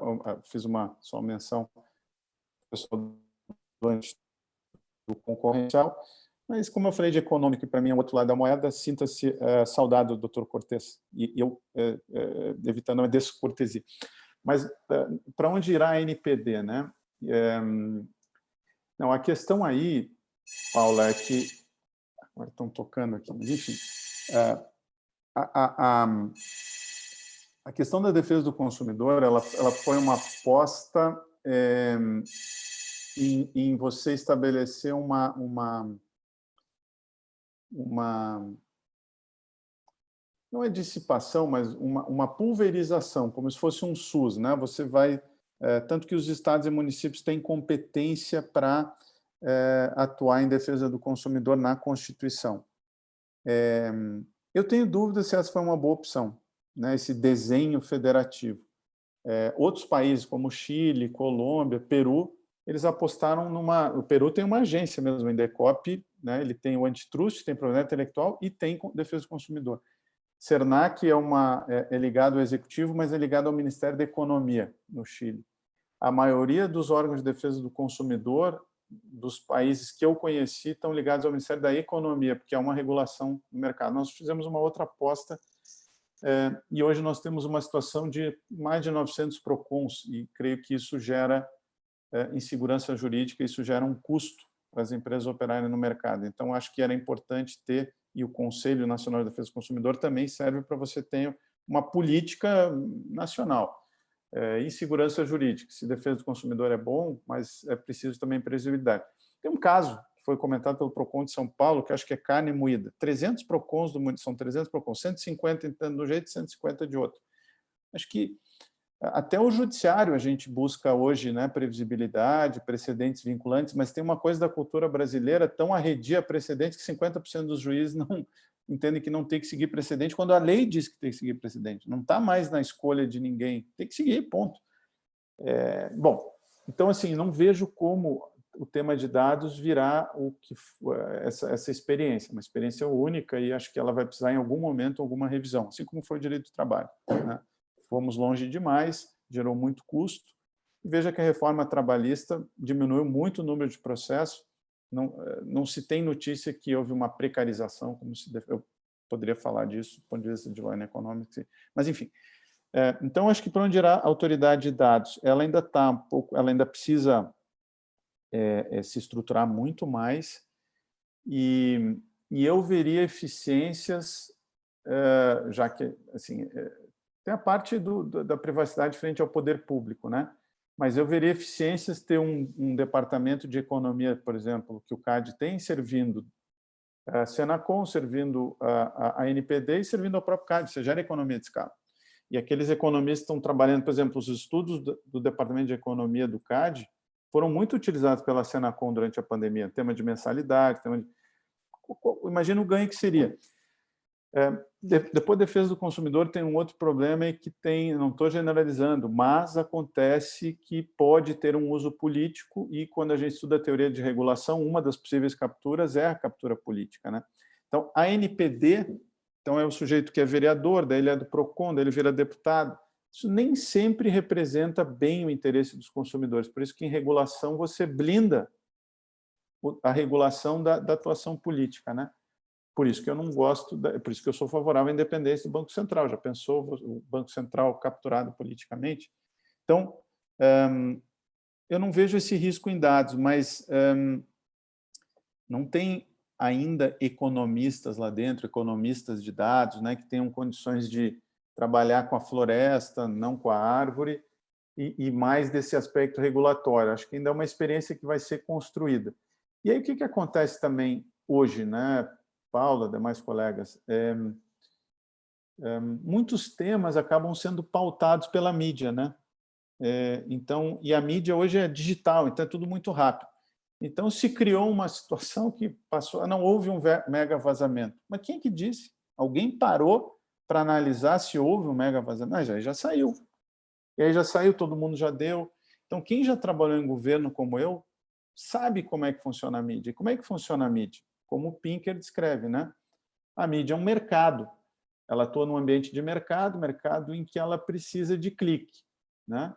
Speaker 5: fiz só uma menção pessoal do concorrencial, mas como eu falei de econômico, e para mim é o outro lado da moeda, sinta-se saudado do Dr. Cortes, e eu evitando a descortesia. Mas para onde irá a NPD, né? Não, a questão aí, Paula, é que agora estão tocando aqui, mas enfim, a questão da defesa do consumidor, ela foi uma aposta em você estabelecer uma não é dissipação, mas uma pulverização, como se fosse um SUS, né? Você vai tanto que os estados e municípios têm competência para atuar em defesa do consumidor na Constituição. Eu tenho dúvida se essa foi uma boa opção, né, esse desenho federativo. Outros países, como Chile, Colômbia, Peru, eles apostaram o Peru tem uma agência mesmo, o Indecop, né, ele tem o antitrust, tem propriedade intelectual e tem defesa do consumidor. Cernac é ligado ao executivo, mas é ligado ao Ministério da Economia, no Chile. A maioria dos órgãos de defesa do consumidor, dos países que eu conheci, estão ligados ao Ministério da Economia, porque é uma regulação do mercado. Nós fizemos uma outra aposta e hoje nós temos uma situação de mais de 900 PROCONs e creio que isso gera insegurança jurídica, isso gera um custo para as empresas operarem no mercado. Então, acho que era importante ter, e o Conselho Nacional de Defesa do Consumidor também serve para você ter uma política nacional. Insegurança jurídica, se defesa do consumidor é bom, mas é preciso também previsibilidade. Tem um caso que foi comentado pelo PROCON de São Paulo, que acho que é carne moída. 300 PROCONs do mundo, são 300 PROCONs, 150 de um jeito e 150 de outro. Acho que até o judiciário a gente busca hoje, né, previsibilidade, precedentes vinculantes, mas tem uma coisa da cultura brasileira tão arredia precedentes que 50% dos juízes não entendem que não tem que seguir precedente, quando a lei diz que tem que seguir precedente. Não está mais na escolha de ninguém. Tem que seguir, ponto. Bom, então, assim, não vejo como o tema de dados virá essa experiência, uma experiência única, e acho que ela vai precisar, em algum momento, alguma revisão, assim como foi o direito do trabalho, né? Fomos longe demais, gerou muito custo, e veja que a reforma trabalhista diminuiu muito o número de processos, não se tem notícia que houve uma precarização, como eu poderia falar disso do ponto de vista de law economics, mas, enfim. Então, acho que para onde irá a autoridade de dados? Ela ainda está um pouco, ela ainda precisa se estruturar muito mais, e eu veria eficiências, já que, assim, tem a parte da privacidade frente ao poder público, né? Mas eu veria eficiências ter um departamento de economia, por exemplo, que o CAD tem, servindo a Senacom, servindo a NPD e servindo ao próprio CAD, você gera economia de escala. E aqueles economistas estão trabalhando, por exemplo, os estudos do Departamento de Economia do CAD foram muito utilizados pela Senacom durante a pandemia, tema de mensalidade, imagina o ganho que seria. Depois da defesa do consumidor tem um outro problema, e que não estou generalizando, mas acontece que pode ter um uso político, e quando a gente estuda a teoria de regulação, uma das possíveis capturas é a captura política, né? Então, a NPD, então, é o sujeito que é vereador, daí ele é do PROCON, daí ele vira deputado. Isso nem sempre representa bem o interesse dos consumidores, por isso que em regulação você blinda a regulação da atuação política, né? Por isso que eu não gosto, por isso que eu sou favorável à independência do Banco Central. Já pensou o Banco Central capturado politicamente? Então, eu não vejo esse risco em dados, mas não tem ainda economistas lá dentro, economistas de dados, né, que tenham condições de trabalhar com a floresta, não com a árvore, e mais desse aspecto regulatório. Acho que ainda é uma experiência que vai ser construída. E aí o que acontece também hoje, né, Paula, demais colegas? Muitos temas acabam sendo pautados pela mídia, né? Então, e a mídia hoje é digital, então é tudo muito rápido. Então, se criou uma situação que passou, não houve um mega vazamento. Mas quem que disse? Alguém parou para analisar se houve um mega vazamento? Já saiu. E aí já saiu, todo mundo já deu. Então, quem já trabalhou em governo como eu, sabe como é que funciona a mídia. E como é que funciona a mídia? Como o Pinker descreve, né? A mídia é um mercado. Ela atua num ambiente de mercado em que ela precisa de clique, né?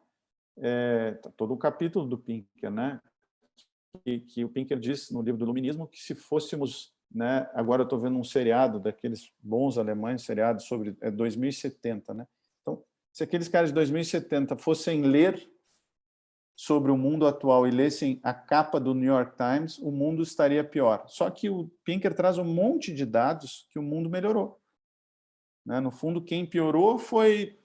Speaker 5: Todo o capítulo do Pinker, né? Que o Pinker diz no livro do Iluminismo que se fôssemos, né? Agora eu estou vendo um seriado daqueles bons alemães, seriado sobre 2070, né? Então, se aqueles caras de 2070 fossem ler sobre o mundo atual e lessem a capa do New York Times, o mundo estaria pior. Só que o Pinker traz um monte de dados que o mundo melhorou, né? No fundo, quem piorou foi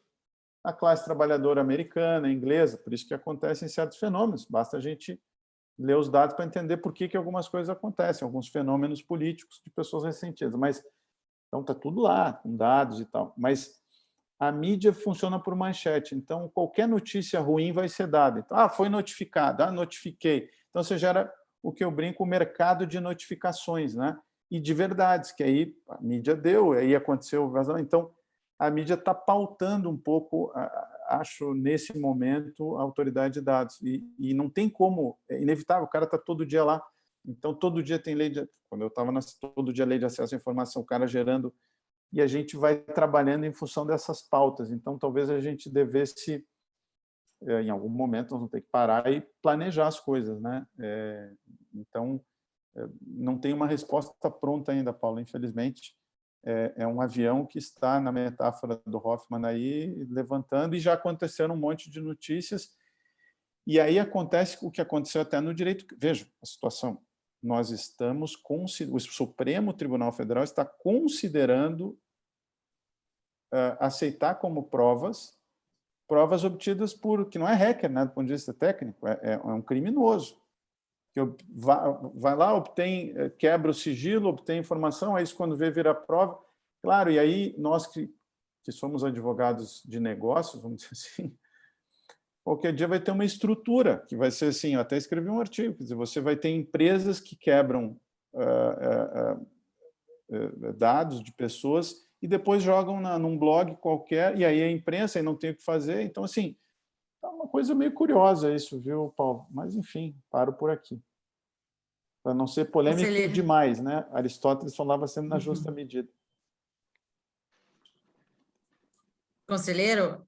Speaker 5: a classe trabalhadora americana, inglesa, por isso que acontecem certos fenômenos. Basta a gente ler os dados para entender por que algumas coisas acontecem, alguns fenômenos políticos de pessoas ressentidas. Mas, então, está tudo lá, com dados e tal. Mas a mídia funciona por manchete, então qualquer notícia ruim vai ser dada. Então, foi notificado, notifiquei. Então, você gera o que eu brinco, o mercado de notificações, né? E de verdades, que aí a mídia deu, aí aconteceu o vazamento. Então, a mídia está pautando um pouco, acho, nesse momento, a autoridade de dados. E não tem como, é inevitável, o cara está todo dia lá. Então, todo dia tem lei de... Quando eu estava todo dia lei de acesso à informação, o cara gerando... E a gente vai trabalhando em função dessas pautas. Então, talvez a gente devesse, em algum momento, nós vamos ter que parar e planejar as coisas, né? Então, não tem uma resposta pronta ainda, Paulo, infelizmente. É um avião que está, na metáfora do Hoffman, aí, levantando, e já aconteceram um monte de notícias. E aí acontece o que aconteceu até no direito. Veja a situação. Nós estamos, o Supremo Tribunal Federal está considerando aceitar como provas obtidas por, que não é hacker, né, do ponto de vista técnico, é um criminoso, que vai lá, obtém, quebra o sigilo, obtém informação, aí isso quando vê vira prova. Claro, e aí nós que somos advogados de negócios, vamos dizer assim, qualquer dia vai ter uma estrutura, que vai ser assim, eu até escrevi um artigo, quer dizer, você vai ter empresas que quebram dados de pessoas e depois jogam num blog qualquer, e aí a imprensa aí não tem o que fazer. Então, assim, é uma coisa meio curiosa isso, viu, Paulo? Mas, enfim, paro por aqui. para não ser polêmico
Speaker 3: Conselheiro.
Speaker 5: demais, né? Aristóteles falava sempre na justa medida.
Speaker 3: Conselheiro?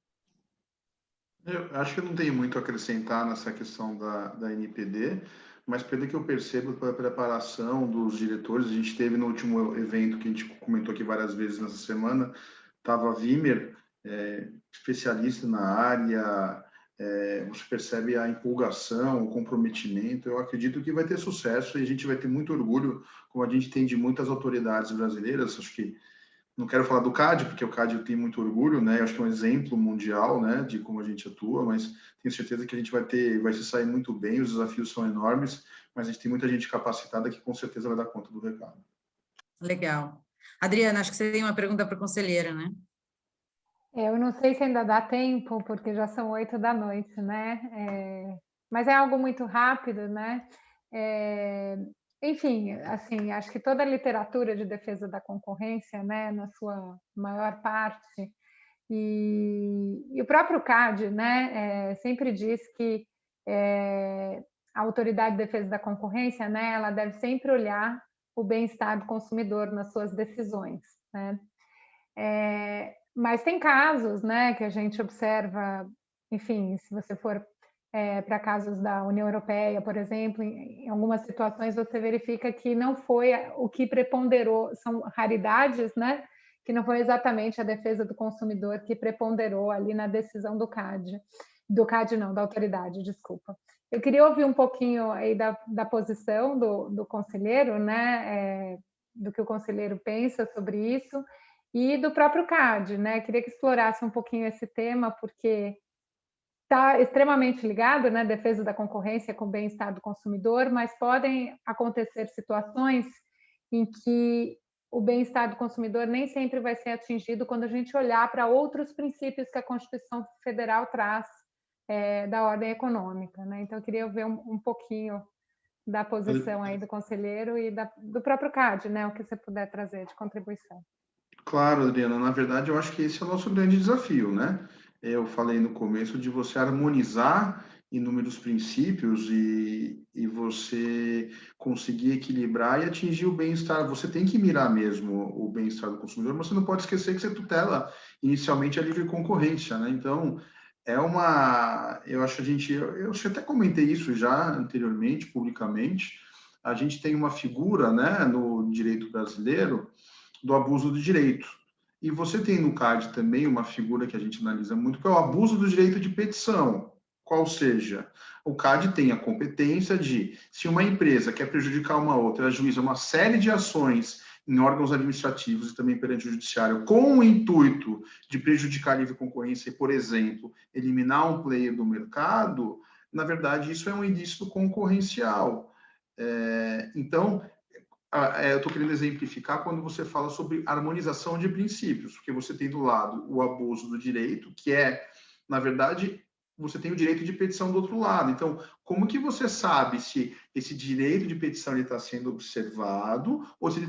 Speaker 6: Eu acho que eu não tenho muito a acrescentar nessa questão da NPD, mas pelo que eu percebo pela preparação dos diretores, a gente teve no último evento que a gente comentou aqui várias vezes nessa semana, estava Wimmer, especialista na área, você percebe a empolgação, o comprometimento. Eu acredito que vai ter sucesso e a gente vai ter muito orgulho, como a gente tem de muitas autoridades brasileiras. Acho que não quero falar do CAD, porque o CAD eu tenho muito orgulho, né? Eu acho que é um exemplo mundial, né, de como a gente atua, mas tenho certeza que a gente vai se sair muito bem, os desafios são enormes, mas a gente tem muita gente capacitada que com certeza vai dar conta do recado.
Speaker 3: Legal. Adriana, acho que você tem uma pergunta para a conselheira, né?
Speaker 2: Eu não sei se ainda dá tempo, porque já são 8 da noite, né? Mas é algo muito rápido, né? Enfim, assim, acho que toda a literatura de defesa da concorrência, né, na sua maior parte, e o próprio CAD, né, sempre diz que a Autoridade de Defesa da Concorrência, né, ela deve sempre olhar o bem-estar do consumidor nas suas decisões, né? Mas tem casos, né, que a gente observa, enfim, se você for para casos da União Europeia, por exemplo, em algumas situações você verifica que não foi o que preponderou, são raridades, né, que não foi exatamente a defesa do consumidor que preponderou ali na decisão do CAD não, da autoridade, desculpa. Eu queria ouvir um pouquinho aí da posição do conselheiro, né, do que o conselheiro pensa sobre isso, e do próprio CAD, né? Queria que explorasse um pouquinho esse tema, porque está extremamente ligado, né? Defesa da concorrência com o bem-estar do consumidor, mas podem acontecer situações em que o bem-estar do consumidor nem sempre vai ser atingido quando a gente olhar para outros princípios que a Constituição Federal traz da ordem econômica, né? Então, eu queria ver um pouquinho da posição aí do conselheiro e do próprio CAD, né? O que você puder trazer de contribuição.
Speaker 6: Claro, Adriana, na verdade eu acho que esse é o nosso grande desafio, né? Eu falei no começo de você harmonizar inúmeros princípios e você conseguir equilibrar e atingir o bem-estar. Você tem que mirar mesmo o bem-estar do consumidor, mas você não pode esquecer que você tutela inicialmente a livre concorrência, né? Então, eu acho eu até comentei isso já anteriormente, publicamente, a gente tem uma figura, né, no direito brasileiro, do abuso do direito. E você tem no CAD também uma figura que a gente analisa muito, que é o abuso do direito de petição. Qual seja, o CAD tem a competência de, se uma empresa quer prejudicar uma outra, ajuiza uma série de ações em órgãos administrativos e também perante o judiciário, com o intuito de prejudicar a livre concorrência e, por exemplo, eliminar um player do mercado, na verdade, isso é um indício concorrencial. Então, eu estou querendo exemplificar quando você fala sobre harmonização de princípios, porque você tem do lado o abuso do direito, que na verdade, você tem o direito de petição do outro lado. Então, como que você sabe se esse direito de petição está sendo observado ou se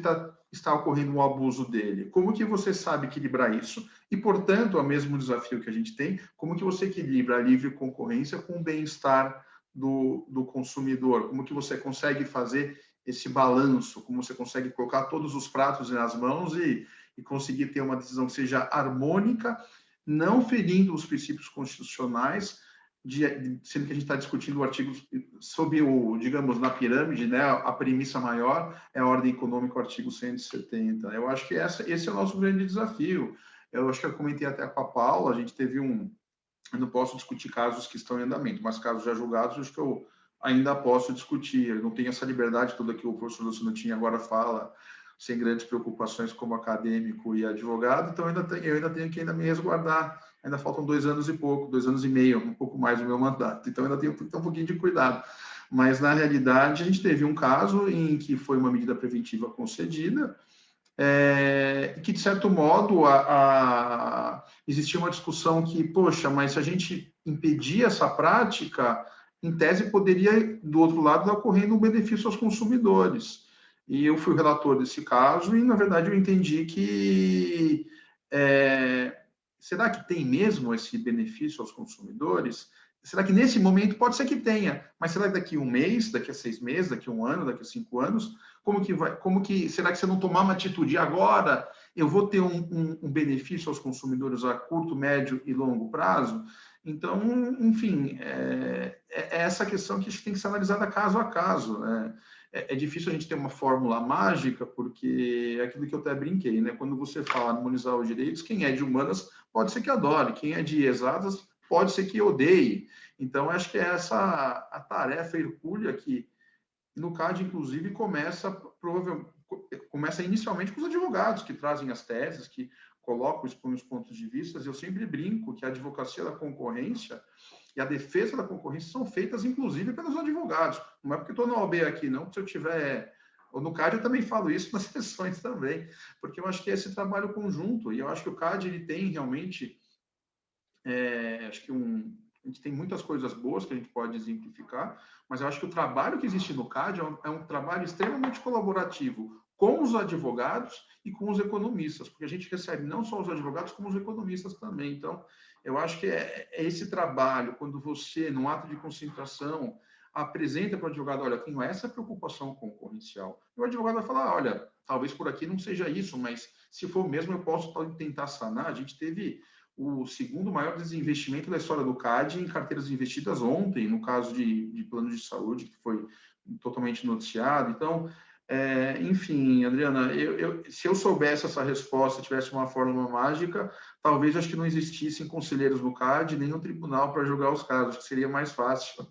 Speaker 6: está ocorrendo um abuso dele? Como que você sabe equilibrar isso? E, portanto, é o mesmo desafio que a gente tem, como que você equilibra a livre concorrência com o bem-estar do consumidor? Como que você consegue fazer esse balanço, como você consegue colocar todos os pratos nas mãos e conseguir ter uma decisão que seja harmônica, não ferindo os princípios constitucionais, sendo que a gente está discutindo o artigo sob digamos, na pirâmide, né, a premissa maior é a ordem econômica, o artigo 170. Eu acho que esse é o nosso grande desafio. Eu acho que eu comentei até com a Paula, a gente teve eu não posso discutir casos que estão em andamento, mas casos já julgados, acho que eu ainda posso discutir. Eu não tenho essa liberdade toda que o professor Luciano tinha agora fala, sem grandes preocupações como acadêmico e advogado, então eu ainda tenho que me resguardar. Ainda faltam 2 anos e pouco, 2 anos e meio, um pouco mais do meu mandato, então ainda tenho que ter um pouquinho de cuidado. Mas, na realidade, a gente teve um caso em que foi uma medida preventiva concedida, que, de certo modo, existia uma discussão que, poxa, mas se a gente impedir essa prática, em tese, poderia, do outro lado, estar ocorrendo um benefício aos consumidores. E eu fui o relator desse caso e, na verdade, eu entendi que será que tem mesmo esse benefício aos consumidores? será que nesse momento pode ser que tenha, mas será que daqui a um mês, daqui a 6 meses, daqui a um ano, daqui a 5 anos, será que se eu não tomar uma atitude agora, eu vou ter um benefício aos consumidores a curto, médio e longo prazo? Então, enfim, é essa questão que a gente tem que ser analisada caso a caso, né? É difícil a gente ter uma fórmula mágica, porque é aquilo que eu até brinquei, né? Quando você fala harmonizar os direitos, quem é de humanas pode ser que adore, quem é de exatas pode ser que odeie. Então, acho que é essa a tarefa hercúlea que, no CAD, inclusive, começa inicialmente com os advogados, que trazem as teses, que colocam, expõem os pontos de vista. Eu sempre brinco que a advocacia da concorrência e a defesa da concorrência são feitas, inclusive, pelos advogados. Não é porque estou na OAB aqui, não, porque se eu tiver... Ou no CAD eu também falo isso nas sessões também, porque eu acho que é esse trabalho conjunto, e eu acho que o CAD ele tem realmente... acho que a gente tem muitas coisas boas que a gente pode exemplificar, mas eu acho que o trabalho que existe no CAD é um trabalho extremamente colaborativo com os advogados e com os economistas, porque a gente recebe não só os advogados, como os economistas também. Então, eu acho que é esse trabalho, quando você, num ato de concentração, apresenta para o advogado, olha, tenho essa preocupação concorrencial. E o advogado vai falar, olha, talvez por aqui não seja isso, mas se for mesmo, eu posso tentar sanar. A gente teve o segundo maior desinvestimento da história do CAD em carteiras investidas ontem, no caso de plano de saúde, que foi totalmente noticiado. Então, enfim, Adriana, se eu soubesse essa resposta, tivesse uma fórmula mágica, talvez acho que não existissem conselheiros no CAD, nem no tribunal para julgar os casos, que seria mais fácil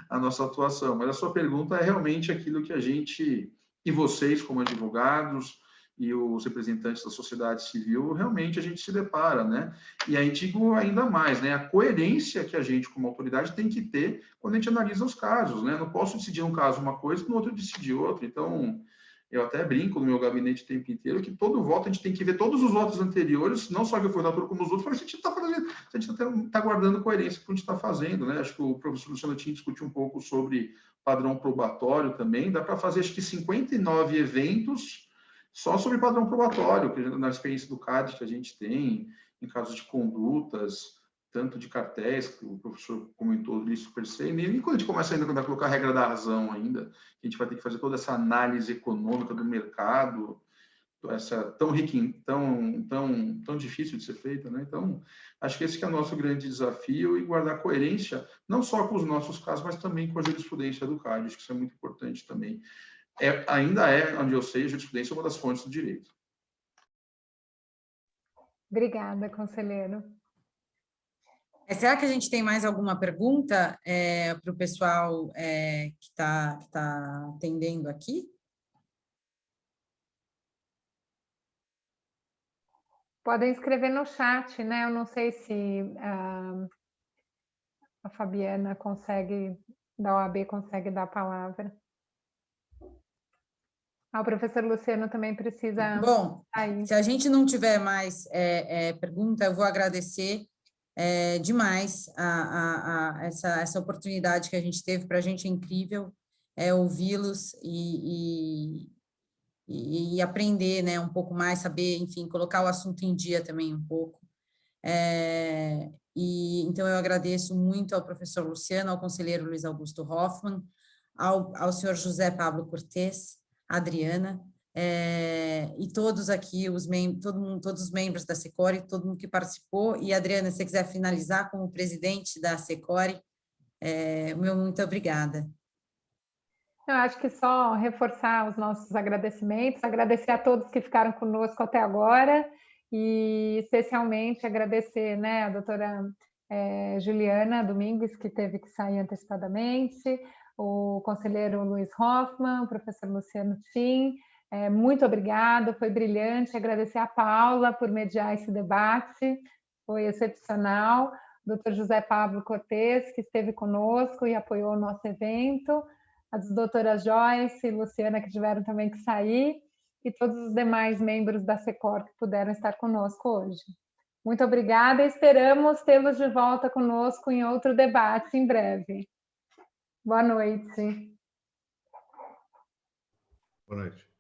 Speaker 6: a nossa atuação. Mas a sua pergunta é realmente aquilo que a gente, e vocês como advogados, e os representantes da sociedade civil, realmente a gente se depara, né? E aí digo ainda mais, né? A coerência que a gente, como autoridade, tem que ter quando a gente analisa os casos, né? Não posso decidir um caso uma coisa e no outro decidir outra. Então, eu até brinco no meu gabinete o tempo inteiro que todo voto a gente tem que ver todos os votos anteriores, não só que eu fui relator como os outros, para ver se a gente está fazendo, se a gente está guardando coerência com o que a gente está fazendo, né? Acho que o professor Luciano tinha discutido um pouco sobre padrão probatório também. Dá para fazer, acho que 59 eventos só sobre padrão probatório, que na experiência do CAD que a gente tem, em casos de condutas, tanto de cartéis, que o professor comentou ali, super sênior, e quando a gente começa ainda a colocar a regra da razão ainda, a gente vai ter que fazer toda essa análise econômica do mercado, essa tão difícil de ser feita, né? Então, acho que esse que é o nosso grande desafio, e guardar coerência, não só com os nossos casos, mas também com a jurisprudência do CAD, acho que isso é muito importante também. Ainda onde eu sei, a jurisprudência é uma das fontes do direito.
Speaker 2: Obrigada, conselheiro.
Speaker 3: Será que a gente tem mais alguma pergunta para o pessoal que está atendendo aqui?
Speaker 2: Podem escrever no chat, né? Eu não sei se a Fabiana da OAB consegue dar a palavra. O professor Luciano também precisa...
Speaker 3: Bom, se a gente não tiver mais pergunta, eu vou agradecer demais essa oportunidade que a gente teve. Para a gente é incrível ouvi-los e aprender, né, um pouco mais, saber, enfim, colocar o assunto em dia também um pouco. Então, eu agradeço muito ao professor Luciano, ao conselheiro Luiz Augusto Hoffmann, ao senhor José Pablo Cortes, a Adriana, e todos aqui, todos os membros da Secore, todo mundo que participou. E, Adriana, se você quiser finalizar como presidente da Secore, muito obrigada.
Speaker 2: Eu acho que só reforçar os nossos agradecimentos, agradecer a todos que ficaram conosco até agora, e especialmente agradecer, né, a doutora Juliana Domingues, que teve que sair antecipadamente, o conselheiro Luiz Hoffmann, o professor Luciano Tim. Muito obrigada, foi brilhante. Agradecer a Paula por mediar esse debate, foi excepcional. O Dr. José Pablo Cortes, que esteve conosco e apoiou o nosso evento. As doutoras Joyce e Luciana, que tiveram também que sair, e todos os demais membros da Secor que puderam estar conosco hoje. Muito obrigada e esperamos tê-los de volta conosco em outro debate em breve. Boa noite.
Speaker 7: Boa noite.